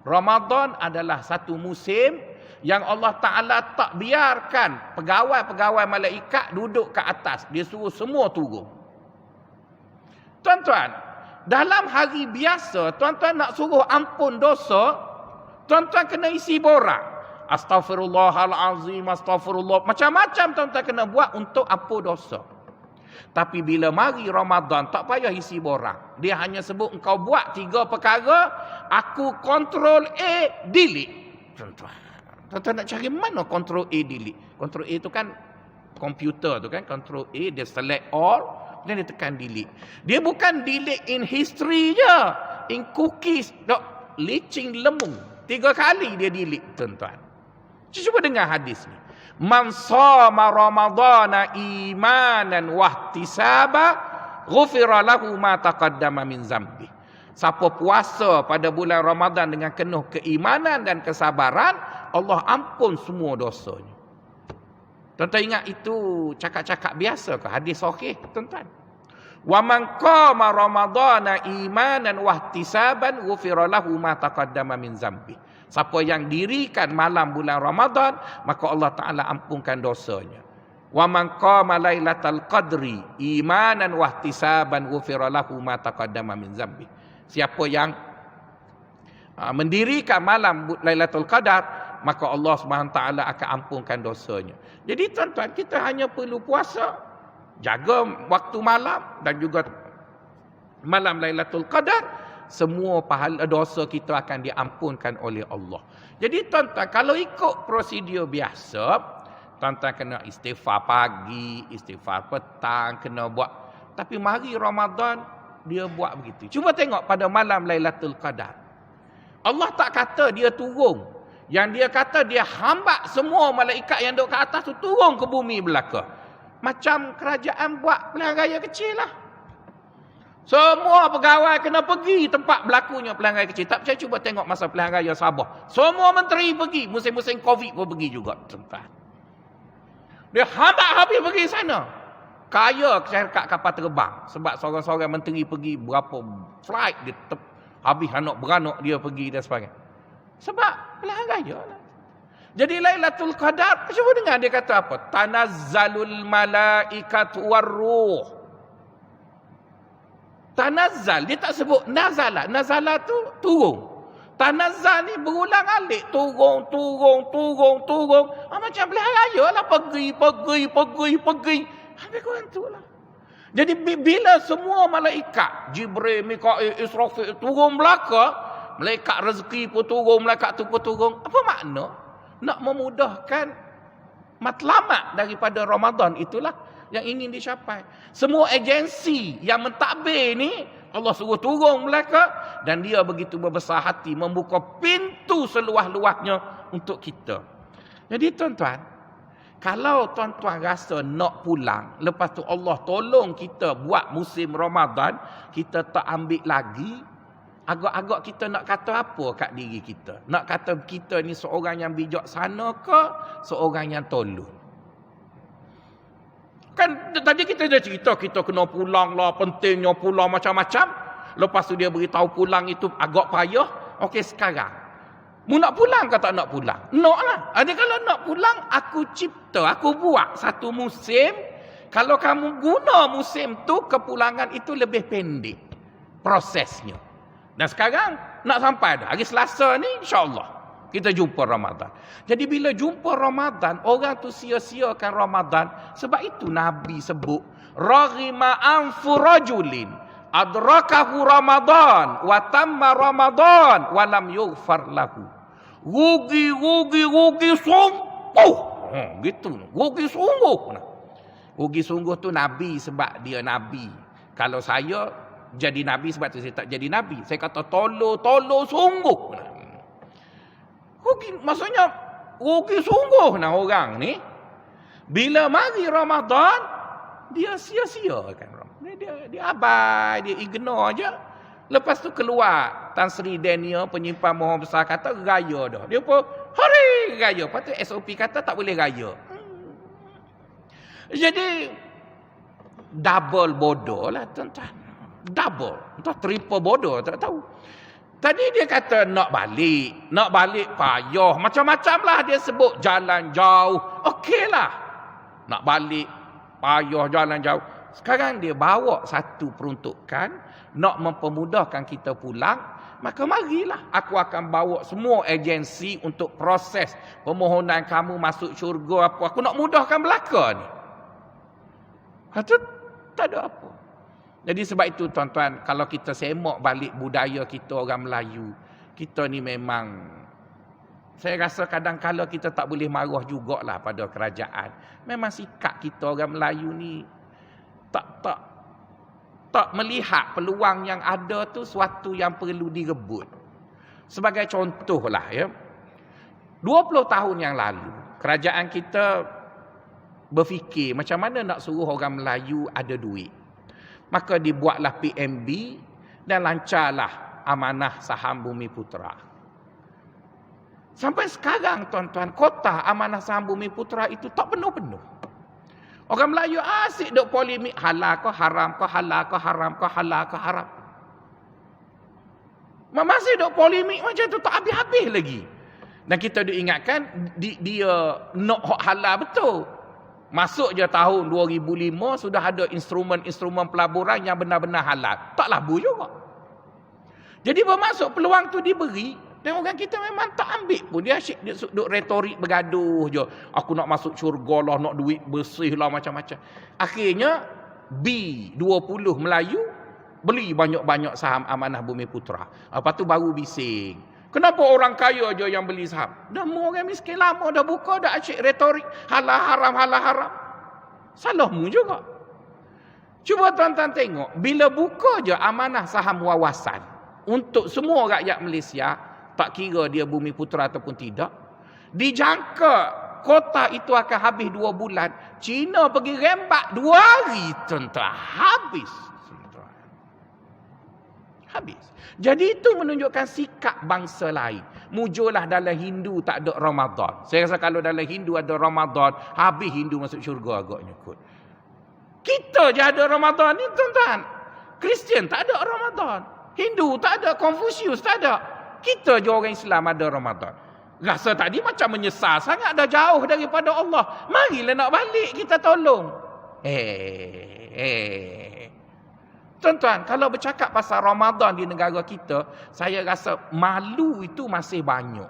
Ramadan adalah satu musim yang Allah Ta'ala tak biarkan pegawai-pegawai malaikat duduk ke atas. Dia suruh semua turun. Tuan-tuan, dalam hari biasa, tuan-tuan nak suruh ampun dosa, tuan-tuan kena isi borang. Astaghfirullahalazim, astaghfirullah. Macam-macam tuan-tuan kena buat untuk ampun dosa. Tapi bila mari Ramadan, tak payah isi borang. Dia hanya sebut, engkau buat 3 perkara, aku control A, delete. Tuan-tuan. Tuan-tuan nak cari mana control A, delete? Control A tu kan komputer tu kan. Control A, dia select all, dan dia tekan delete. Dia bukan delete in history je. In cookies, leaching lemung. 3 kali dia delete, tuan-tuan. Cuba dengar hadis ni. Man shama ramadhana imanan wahtisaba ghufira lahu ma taqaddama min zambi. Siapa puasa pada bulan Ramadan dengan penuh keimanan dan kesabaran, Allah ampun semua dosanya. Tuan-tuan ingat itu cakap-cakap biasa ke? Hadis sahih, tuan-tuan. Wa man qama ramadhana imanan wahtisaban ghufira lahu ma taqaddama min zambi. Siapa yang dirikan malam bulan Ramadan, maka Allah Ta'ala ampunkan dosanya. Wa man qama lailatal qadri imanan wahtisaban ghufira lahu ma taqaddama min zambi. Siapa yang mendirikan malam Lailatul Qadar maka Allah SWT akan ampunkan dosanya. Jadi tuan-tuan, kita hanya perlu puasa, jaga waktu malam dan juga malam Lailatul Qadar, semua pahala dosa kita akan diampunkan oleh Allah. Jadi tuan-tuan, kalau ikut prosedur biasa, tuan-tuan kena istighfar pagi, istighfar petang, kena buat. Tapi mari Ramadan, dia buat begitu. Cuba tengok pada malam Lailatul Qadar. Allah tak kata dia turun. Yang dia kata dia hambak semua malaikat yang duduk ke atas tu turun ke bumi belaka. Macam kerajaan buat pilihan raya kecil lah. Semua pegawai kena pergi tempat berlakunya pilihan raya kecil. Tak percaya, cuba tengok masa pilihan raya Sabah. Semua menteri pergi. Musim-musim Covid pun pergi juga. Dia hambak habis pergi sana. Kaya syarikat kapal terbang. Sebab seorang-seorang menteri pergi berapa flight dia habis anak beranak dia pergi dan sebagainya. Sebab pilihan raya lah. Jadi Lailatul Qadar, cuba dengar dia kata apa? Tanazzalul malaikatu warruh. Tanazzal, dia tak sebut nazala. Nazala tu turun. Tanazzal ni berulang alik. Turun. Macam pilihan raya lah. Pergi. Habis korang tu lah. Jadi bila semua malaikat, Jibril, Mikail, Israfil turun belaka, malaikat rezeki pun turun, malaikat tu pun turun. Apa makna? Nak memudahkan matlamat daripada Ramadan, itulah yang ingin dicapai. Semua agensi yang mentadbir ni, Allah suruh turun malaikat, dan dia begitu berbesar hati membuka pintu seluas-luasnya untuk kita. Jadi tuan-tuan, kalau tuan-tuan rasa nak pulang, lepas tu Allah tolong kita buat musim Ramadan, kita tak ambil lagi, agak-agak kita nak kata apa kat diri kita? Nak kata kita ni seorang yang bijaksana ke seorang yang tolong? Kan tadi kita dah cerita kita kena pulang lah, pentingnya pulang macam-macam. Lepas tu dia beritahu pulang itu agak payah. Okey, sekarang mu nak pulang ke tak nak pulang? Nak lah. Ada kalau nak pulang, aku cipta, aku buat satu musim. Kalau kamu guna musim tu, kepulangan itu lebih pendek prosesnya. Dan sekarang nak sampai dah. Hari Selasa ni insya-Allah kita jumpa Ramadan. Jadi bila jumpa Ramadan, orang tu sia-siakan Ramadan. Sebab itu Nabi sebut, raghima anfu rajulin adrakahu Ramadan wa tamma Ramadan wa lam yughfar lahu. Rugi sungguh. Gitu. Rugi sungguh. Rugi sungguh tu Nabi sebab dia Nabi. Kalau saya jadi Nabi sebab tu saya tak jadi Nabi. Saya kata tolo sungguh. Rugi, maksudnya rugi sungguh nah orang ni. Bila mari Ramadan, dia sia-siakan. Dia abai, dia ignore aja. Lepas tu keluar Tan Sri Daniel, penyimpan mohon besar, kata raya dah. Dia pun hari raya. Lepas tu SOP kata tak boleh raya. Jadi double bodoh lah tuan-tuan. Double. Entah triple bodoh, tak tahu. Tadi dia kata nak balik payah. Macam-macam lah dia sebut, jalan jauh. Okey lah. Nak balik payah, jalan jauh. Sekarang dia bawa satu peruntukan, nak mempermudahkan kita pulang. Maka marilah aku akan bawa semua agensi untuk proses permohonan kamu masuk syurga apa. Aku nak mudahkan belaka ni. Kata tak ada apa. Jadi sebab itu tuan-tuan, kalau kita semak balik budaya kita orang Melayu, kita ni memang, saya rasa kadang-kadang kita tak boleh marah jugalah pada kerajaan. Memang sikap kita orang Melayu ni tak melihat peluang yang ada tu suatu yang perlu direbut. Sebagai contohlah ya, 20 tahun yang lalu kerajaan kita berfikir macam mana nak suruh orang Melayu ada duit. Maka dibuatlah PMB dan lancarlah amanah saham Bumi Putra. Sampai sekarang tuan-tuan, kota amanah saham Bumi Putra itu tak penuh-penuh. Orang Melayu asyik duk polemik halal ke haram ke halal ke haram ke halal ke haram. Masih duk polemik macam tu tak habis-habis lagi. Dan kita duk ingatkan dia nak hak halal betul. Masuk je tahun 2005 sudah ada instrumen-instrumen pelaburan yang benar-benar halal. Tak labu juga. Jadi bermaksud peluang tu diberi, Dan orang kita memang tak ambil pun. Dia asyik duduk retorik bergaduh je. Aku nak masuk syurga lah, nak duit bersih lah, macam-macam. Akhirnya B20 Melayu beli banyak-banyak saham Amanah Bumi Putra. Lepas tu baru bising. Kenapa orang kaya je yang beli saham? Dah orang miskin lama dah buka, dah asyik retorik. Halal haram, halal haram. Salahmu juga. Cuba tuan-tuan tengok. Bila buka je amanah saham wawasan untuk semua rakyat Malaysia, tak kira dia Bumi Putra ataupun tidak, dijangka kota itu akan habis 2 bulan. Cina pergi rembat 2 hari, tuan-tuan. Habis. Tuan-tuan. Habis. Jadi itu menunjukkan sikap bangsa lain. Mujurlah dalam Hindu tak ada Ramadan. Saya rasa kalau dalam Hindu ada Ramadan, habis Hindu masuk syurga agaknya kot. Kita je ada Ramadan ni, tuan-tuan. Kristian tak ada Ramadan. Hindu tak ada, Konfusius tak ada. Kita je orang Islam ada Ramadan. Rasa tadi macam menyesal sangat, dah jauh daripada Allah. Marilah nak balik, kita tolong. Tuan-tuan, kalau bercakap pasal Ramadan di negara kita, saya rasa malu itu masih banyak.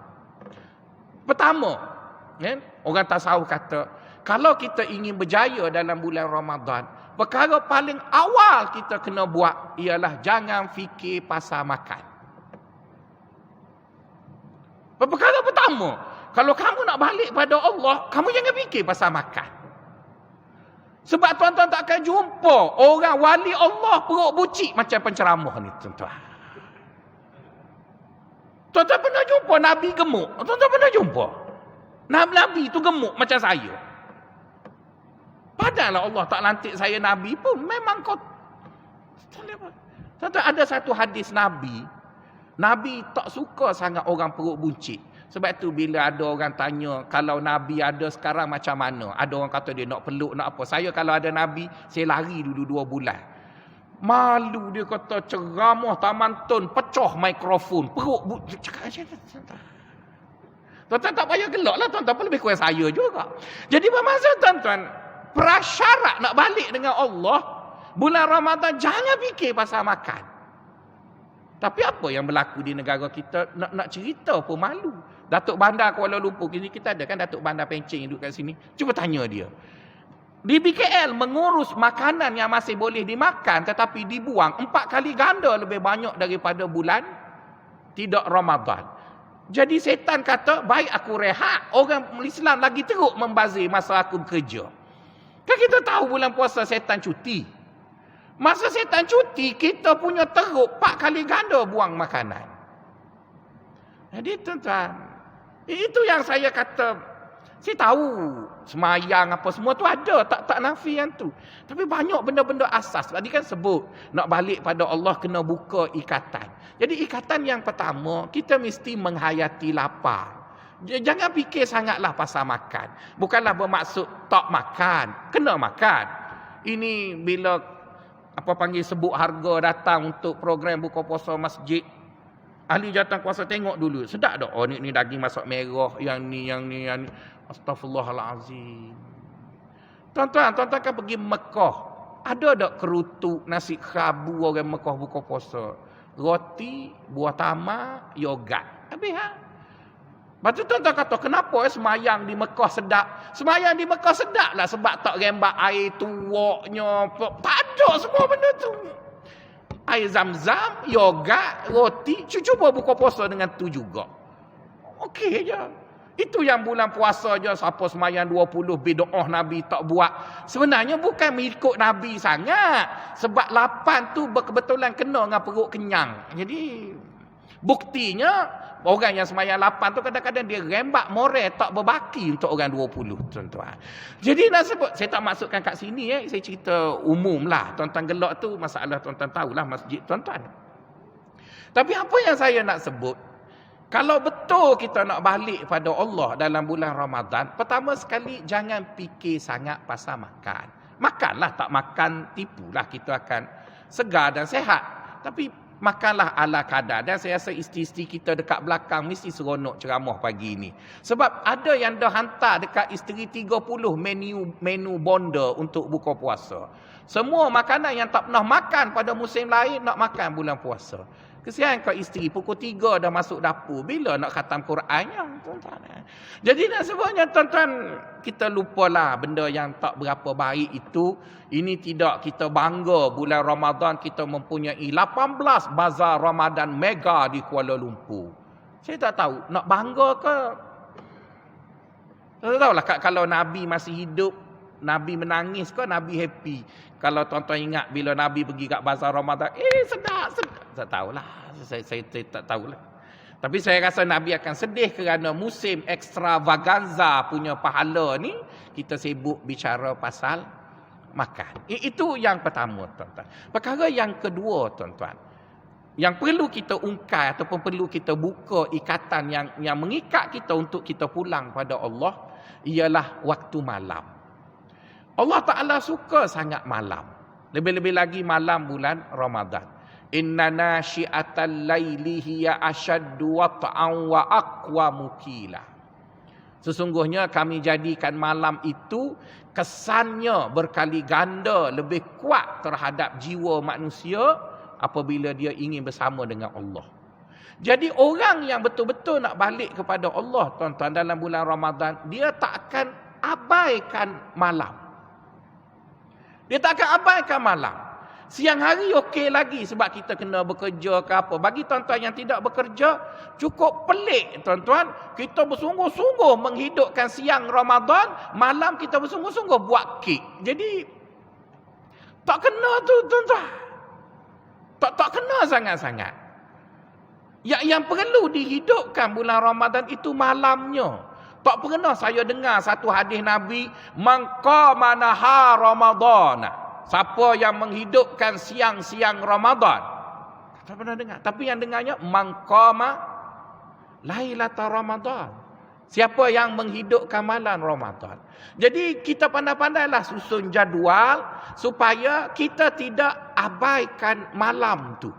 Pertama, orang tasawuf kata, kalau kita ingin berjaya dalam bulan Ramadan, perkara paling awal kita kena buat ialah jangan fikir pasal makan. Perkara pertama, kalau kamu nak balik pada Allah, kamu jangan fikir pasal makan. Sebab tuan-tuan tak akan jumpa orang wali Allah perut bucik macam penceramah ni, tuan-tuan. Tuan-tuan pernah jumpa Nabi gemuk? Tuan-tuan pernah jumpa? Nabi tu gemuk macam saya. Padahal Allah tak lantik saya Nabi pun, memang kau... Tuan-tuan, ada satu hadis Nabi tak suka sangat orang perut buncit. Sebab tu bila ada orang tanya, kalau Nabi ada sekarang macam mana? Ada orang kata dia nak peluk, nak apa. Saya kalau ada Nabi, saya lari dulu 2 bulan. Malu dia kata ceramah taman tun, pecah mikrofon, perut buncit. Tuan-tuan tak payah gelak lah, tuan-tuan pun lebih kurang saya juga. Jadi bermaksud tuan-tuan, prasyarat nak balik dengan Allah, bulan Ramadan jangan fikir pasal makan. Tapi apa yang berlaku di negara kita, nak cerita pun malu. Datuk Bandar Kuala Lumpur, kita ada kan Datuk Bandar Pencing duduk kat sini. Cuba tanya dia. Di BKL mengurus makanan yang masih boleh dimakan tetapi dibuang 4 kali ganda lebih banyak daripada bulan tidak Ramadan. Jadi setan kata, baik aku rehat. Orang Islam lagi teruk membazir masa aku bekerja. Kan kita tahu bulan puasa setan cuti. Masa setan cuti, kita punya teruk 4 kali ganda buang makanan. Jadi tuan-tuan, itu yang saya kata, saya tahu semayang apa semua tu ada, tak nafi yang tu. Tapi banyak benda-benda asas. Tadi kan sebut, nak balik pada Allah kena buka ikatan. Jadi ikatan yang pertama, kita mesti menghayati lapar. Jangan fikir sangatlah pasal makan. Bukanlah bermaksud tak makan, kena makan. Ini bila sebut harga datang untuk program buka puasa masjid. Ahli jawatan kuasa tengok dulu. Sedap tak? Oh ni daging masak merah, yang ni. Astaghfirullahalazim. Tuan-tuan kan pergi Mekah. Ada tak kerutuk nasi kerabu orang Mekah buka puasa? Roti, buah tamak, yogat. Habis Lepas tu tuan-tuan kata, kenapa semayang di Mekah sedap? Semayang di Mekah sedap lah sebab tak rembat air tuaknya. Tak ada semua benda tu. Air zam-zam, yogat, roti. Cuba buka puasa dengan tu juga. Okey je. Itu yang bulan puasa je. Siapa semayang 20 bid'ah Nabi tak buat. Sebenarnya bukan mengikut Nabi sangat. Sebab 8 tu kebetulan kena dengan perut kenyang. Jadi buktinya orang yang semayang 8 tu kadang-kadang dia rembat moral tak berbaki untuk orang 20, tuan-tuan. Jadi nak sebut, saya tak maksudkan kat sini saya cerita umum lah. Tuan-tuan gelak tu masalah tuan-tuan tahulah masjid tuan-tuan. Tapi apa yang saya nak sebut, kalau betul kita nak balik pada Allah dalam bulan Ramadan, pertama sekali jangan fikir sangat pasal makan. Makanlah, tak makan tipulah kita akan segar dan sihat. Tapi makanlah ala kadar. Dan saya rasa isteri-isteri kita dekat belakang mesti seronok ceramah pagi ni. Sebab ada yang dah hantar dekat isteri 30 menu bonda untuk buka puasa. Semua makanan yang tak pernah makan pada musim lain nak makan bulan puasa. Kesian kau isteri pukul 3 dah masuk dapur. Bila nak khatam Qurannya, tuan-tuan? Jadi nak sebutnya, tuan-tuan, kita lupalah benda yang tak berapa baik itu. Ini tidak kita bangga bulan Ramadan kita mempunyai 18 bazar Ramadan mega di Kuala Lumpur. Saya tak tahu nak bangga ke. Saya tak tahulah kalau Nabi masih hidup, Nabi menangis ke Nabi happy. Kalau tuan-tuan ingat bila Nabi pergi kat bazar Ramadan, sedap. Tak tahulah. Saya tak tahulah. Tapi saya rasa Nabi akan sedih kerana musim extravaganza punya pahala ni kita sibuk bicara pasal makan. Itu yang pertama, tuan-tuan. Perkara yang kedua, tuan-tuan, yang perlu kita ungkai ataupun perlu kita buka ikatan yang mengikat kita untuk kita pulang pada Allah ialah waktu malam. Allah Ta'ala suka sangat malam. Lebih-lebih lagi malam bulan Ramadan. Inna nasyi'atal laili hiya ashaddu wat'an wa aqwamu qila. Sesungguhnya kami jadikan malam itu kesannya berkali ganda lebih kuat terhadap jiwa manusia apabila dia ingin bersama dengan Allah. Jadi orang yang betul-betul nak balik kepada Allah, tuan-tuan, dalam bulan Ramadan, dia tak akan abaikan malam. Dia tak akan abaikan malam. Siang hari okey lagi sebab kita kena bekerja ke apa. Bagi tuan-tuan yang tidak bekerja, cukup pelik, tuan-tuan. Kita bersungguh-sungguh menghidupkan siang Ramadan, malam kita bersungguh-sungguh buat kek. Jadi, tak kena tu, tuan-tuan. Tak kena sangat-sangat. Yang perlu dihidupkan bulan Ramadan itu malamnya. Tak pernah saya dengar satu hadis Nabi, man qama nahar Ramadan. Siapa yang menghidupkan siang-siang Ramadan. Tak pernah dengar. Tapi yang dengarnya, man qama lailatul Ramadan. Siapa yang menghidupkan malam Ramadan. Jadi kita pandai-pandailah susun jadual supaya kita tidak abaikan malam tu.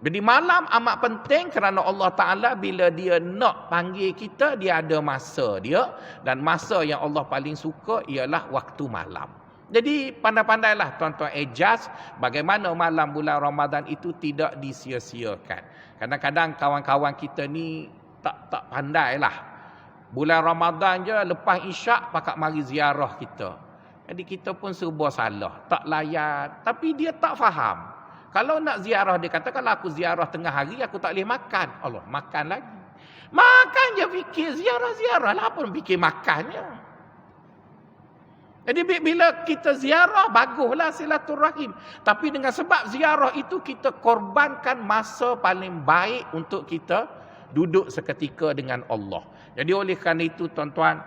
Jadi malam amat penting kerana Allah Ta'ala bila dia nak panggil kita, dia ada masa dia. Dan masa yang Allah paling suka ialah waktu malam. Jadi pandai-pandailah tuan-tuan adjust bagaimana malam bulan Ramadan itu tidak disia-siakan. Kadang-kadang kawan-kawan kita ni tak pandailah. Bulan Ramadan je lepas isyak pakak mari ziarah kita. Jadi kita pun serba salah. Tak layan. Tapi dia tak faham. Kalau nak ziarah, dia kata kalau aku ziarah tengah hari aku tak boleh makan. Allah, makan lagi. Makan je fikir ziarah-ziarah lah. Apa fikir makannya. Jadi bila kita ziarah, baguslah silaturahim. Tapi dengan sebab ziarah itu, kita korbankan masa paling baik untuk kita duduk seketika dengan Allah. Jadi oleh kerana itu, tuan-tuan,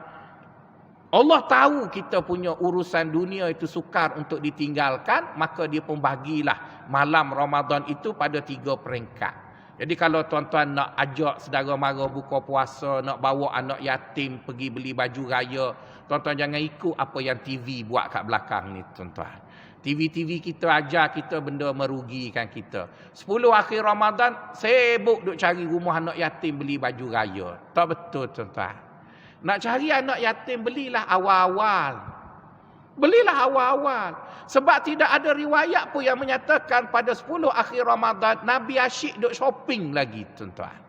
Allah tahu kita punya urusan dunia itu sukar untuk ditinggalkan, maka dia pun bagilah malam Ramadan itu pada 3 peringkat. Jadi kalau tuan-tuan nak ajak saudara mara buka puasa, nak bawa anak yatim pergi beli baju raya, tuan-tuan jangan ikut apa yang TV buat kat belakang ni, tuan-tuan. TV kita ajar kita benda merugikan kita. 10 akhir Ramadan, sibuk duk cari rumah anak yatim beli baju raya. Tak betul, tuan-tuan. Nak cari anak yatim, belilah awal-awal. Belilah awal-awal. Sebab tidak ada riwayat pun yang menyatakan pada 10 akhir Ramadan, Nabi asyik duk shopping lagi, tuan-tuan.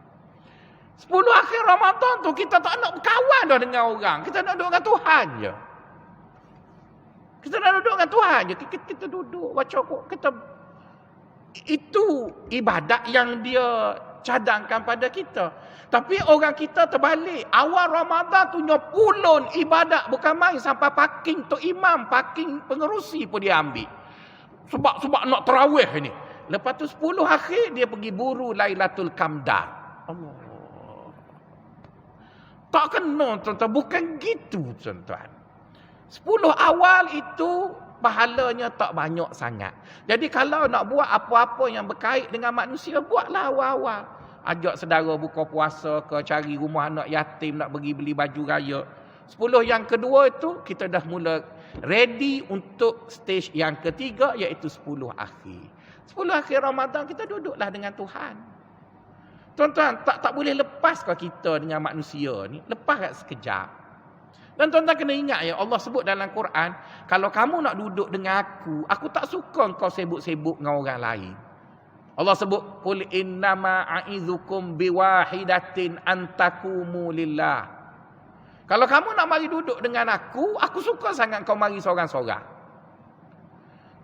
10 akhir Ramadan tu kita tak nak berkawan dah dengan orang. Kita nak duduk dengan Tuhan je. Kita nak duduk dengan Tuhan je. Kita duduk baca kita. Itu ibadat yang dia cadangkan pada kita. Tapi orang kita terbalik. Awal Ramadan tu nyopulun ibadat. Bukan main sampai parking tu imam, parking pengerusi pun dia ambil. Sebab nak tarawih ni. Lepas tu 10 akhir dia pergi buru Lailatul Qadar. Allah. Tak kena, tuan-tuan. Bukan gitu, tuan-tuan. 10 awal itu pahalanya tak banyak sangat. Jadi kalau nak buat apa-apa yang berkait dengan manusia, buatlah awal-awal. Ajak saudara buka puasa ke, cari rumah anak yatim, nak pergi beli baju raya. 10 yang kedua itu, kita dah mula ready untuk stage yang ketiga, iaitu 10 akhir. 10 akhir Ramadan, kita duduklah dengan Tuhan. Tuan-tuan, tak boleh lepas kau kita dengan manusia ni. Lepas kat sekejap. Dan tuan-tuan kena ingat ya, Allah sebut dalam Quran, kalau kamu nak duduk dengan aku tak suka kau sibuk-sibuk dengan orang lain. Allah sebut qul innama a'idzukum biwahidatin antakumu lillah. Kalau kamu nak mari duduk dengan aku suka sangat kau mari seorang-seorang.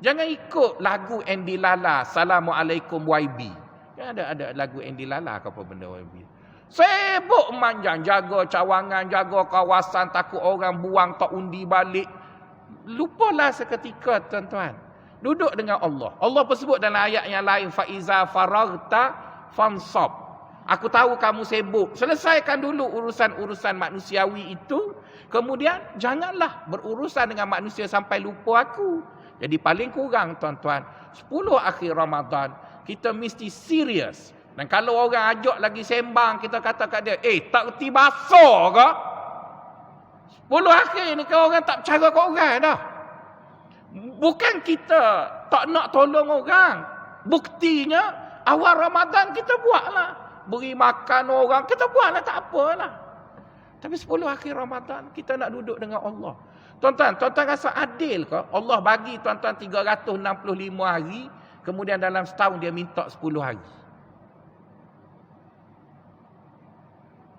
Jangan ikut lagu Andy Lala, Assalamualaikum YB. Kan ada lagu Andy Lala ke apa benda YB. Sibuk manjang, jaga cawangan, jaga kawasan, takut orang buang tak undi balik. Lupalah seketika tuan-tuan. Duduk dengan Allah. Allah pun sebut dalam ayat yang lain, fa iza faragta fansab. Aku tahu kamu sibuk. Selesaikan dulu urusan-urusan manusiawi itu. Kemudian janganlah berurusan dengan manusia sampai lupa aku. Jadi paling kurang tuan-tuan, 10 akhir Ramadan kita mesti serius. Dan kalau orang ajak lagi sembang, kita kata kat dia, tak erti bahasa ke? 10 akhir ni kalau orang tak bercara kat orang dah. Bukan kita tak nak tolong orang. Buktinya awal Ramadan kita buatlah. Beri makan orang, kita buatlah, tak apalah. Tapi 10 akhir Ramadan, kita nak duduk dengan Allah. Tuan-tuan rasa adil ke? Allah bagi tuan-tuan 365 hari, kemudian dalam setahun dia minta 10 hari.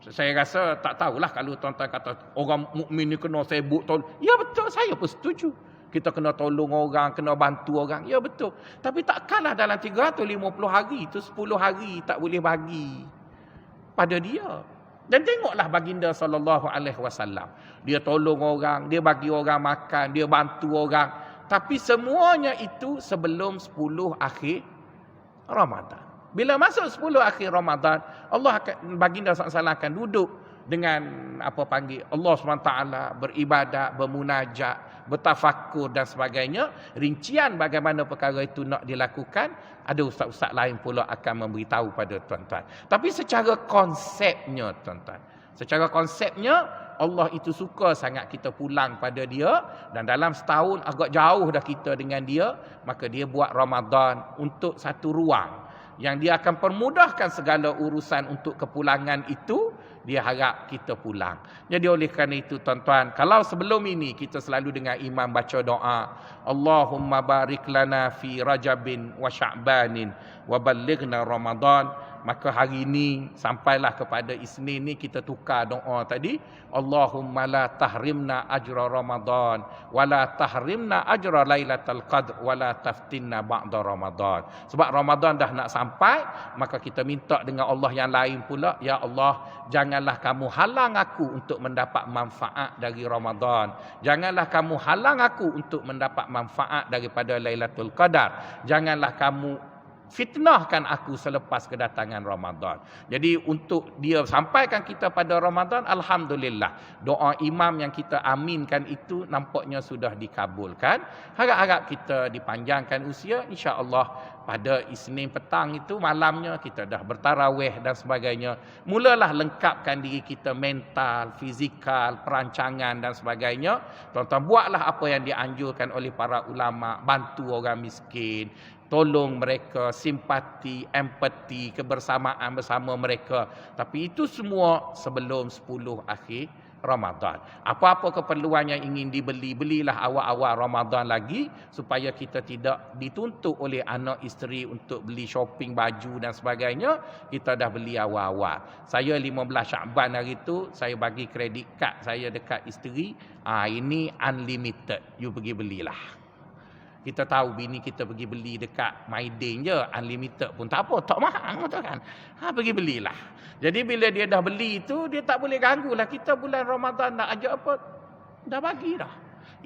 Saya rasa tak tahulah kalau tuan-tuan kata, orang mukmin ni kena sibuk tolong. Ya betul, saya pun setuju. Kita kena tolong orang, kena bantu orang. Ya betul. Tapi takkanlah dalam 350 hari itu 10 hari tak boleh bagi pada dia. Dan tengoklah baginda SAW. Dia tolong orang, dia bagi orang makan, dia bantu orang. Tapi semuanya itu sebelum 10 akhir Ramadan. Bila masuk 10 akhir Ramadan, baginda SAW akan duduk dengan Allah SWT, beribadat, bermunajat, bertafakur dan sebagainya. Rincian bagaimana perkara itu nak dilakukan, ada ustaz-ustaz lain pula akan memberitahu pada tuan-tuan. Tapi secara konsepnya tuan-tuan, Allah itu suka sangat kita pulang pada dia. Dan dalam setahun agak jauh dah kita dengan dia, maka dia buat Ramadan untuk satu ruang yang dia akan permudahkan segala urusan untuk kepulangan itu. Dia harap kita pulang. Jadi oleh kerana itu tuan-tuan, kalau sebelum ini kita selalu dengar imam baca doa, Allahumma barik lana fi Rajabin wa Sya'banin wa ballighna Ramadan, maka hari ini sampailah kepada Isnin ni kita tukar doa tadi, Allahumma la tahrimna ajra Ramadan wa la tahrimna ajra Lailatul Qadr wa la taftinna ba'da Ramadan. Sebab Ramadan dah nak sampai, maka kita minta dengan Allah yang lain pula, ya Allah, janganlah kamu halang aku untuk mendapat manfaat dari Ramadan. Janganlah kamu halang aku untuk mendapat manfaat daripada Lailatul Qadar. Janganlah kamu fitnahkan aku selepas kedatangan Ramadan. Jadi untuk dia sampaikan kita pada Ramadan, alhamdulillah, doa imam yang kita aminkan itu nampaknya sudah dikabulkan. Harap-harap kita dipanjangkan usia, insya-Allah pada Isnin petang itu, malamnya kita dah bertarawih dan sebagainya. Mulalah lengkapkan diri kita mental, fizikal, perancangan dan sebagainya. Tuan-tuan, buatlah apa yang dianjurkan oleh para ulama, bantu orang miskin, tolong mereka, simpati, empati, kebersamaan bersama mereka. Tapi itu semua sebelum 10 akhir Ramadan. Apa-apa keperluan yang ingin dibeli, belilah awal-awal Ramadan lagi, supaya kita tidak dituntut oleh anak isteri untuk beli shopping baju dan sebagainya. Kita dah beli awal-awal. Saya 15 Syakban hari tu, saya bagi kredit kad saya dekat isteri. Ini unlimited, you pergi belilah. Kita tahu bini kita pergi beli dekat Maidin je, unlimited pun tak apa, tak mahal tu kan. Pergi belilah. Jadi bila dia dah beli tu, dia tak boleh ganggu lah. Kita bulan Ramadan nak ajak apa, dah bagi dah.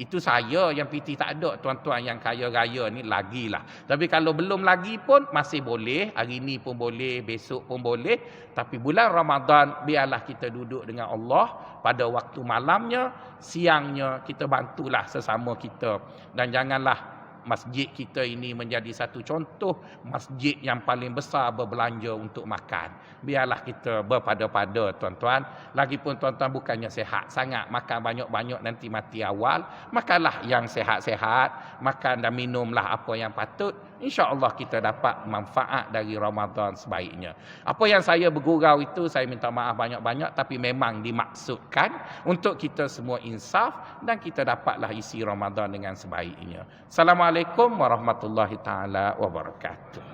Itu saya yang piti tak ada, tuan-tuan yang kaya raya ni lagilah. Tapi kalau belum lagi pun masih boleh, hari ni pun boleh, besok pun boleh. Tapi bulan Ramadan biarlah kita duduk dengan Allah pada waktu malamnya, siangnya kita bantulah sesama kita. Dan janganlah masjid kita ini menjadi satu contoh masjid yang paling besar berbelanja untuk makan. Biarlah kita berpada-pada tuan-tuan. Lagipun tuan-tuan bukannya sehat sangat, makan banyak-banyak nanti mati awal. Makanlah yang sehat-sehat, makan dan minumlah apa yang patut. InsyaAllah kita dapat manfaat dari Ramadan sebaiknya. Apa yang saya bergurau itu, saya minta maaf banyak-banyak, tapi memang dimaksudkan untuk kita semua insaf dan kita dapatlah isi Ramadan dengan sebaiknya. Assalamualaikum warahmatullahi taala wabarakatuh.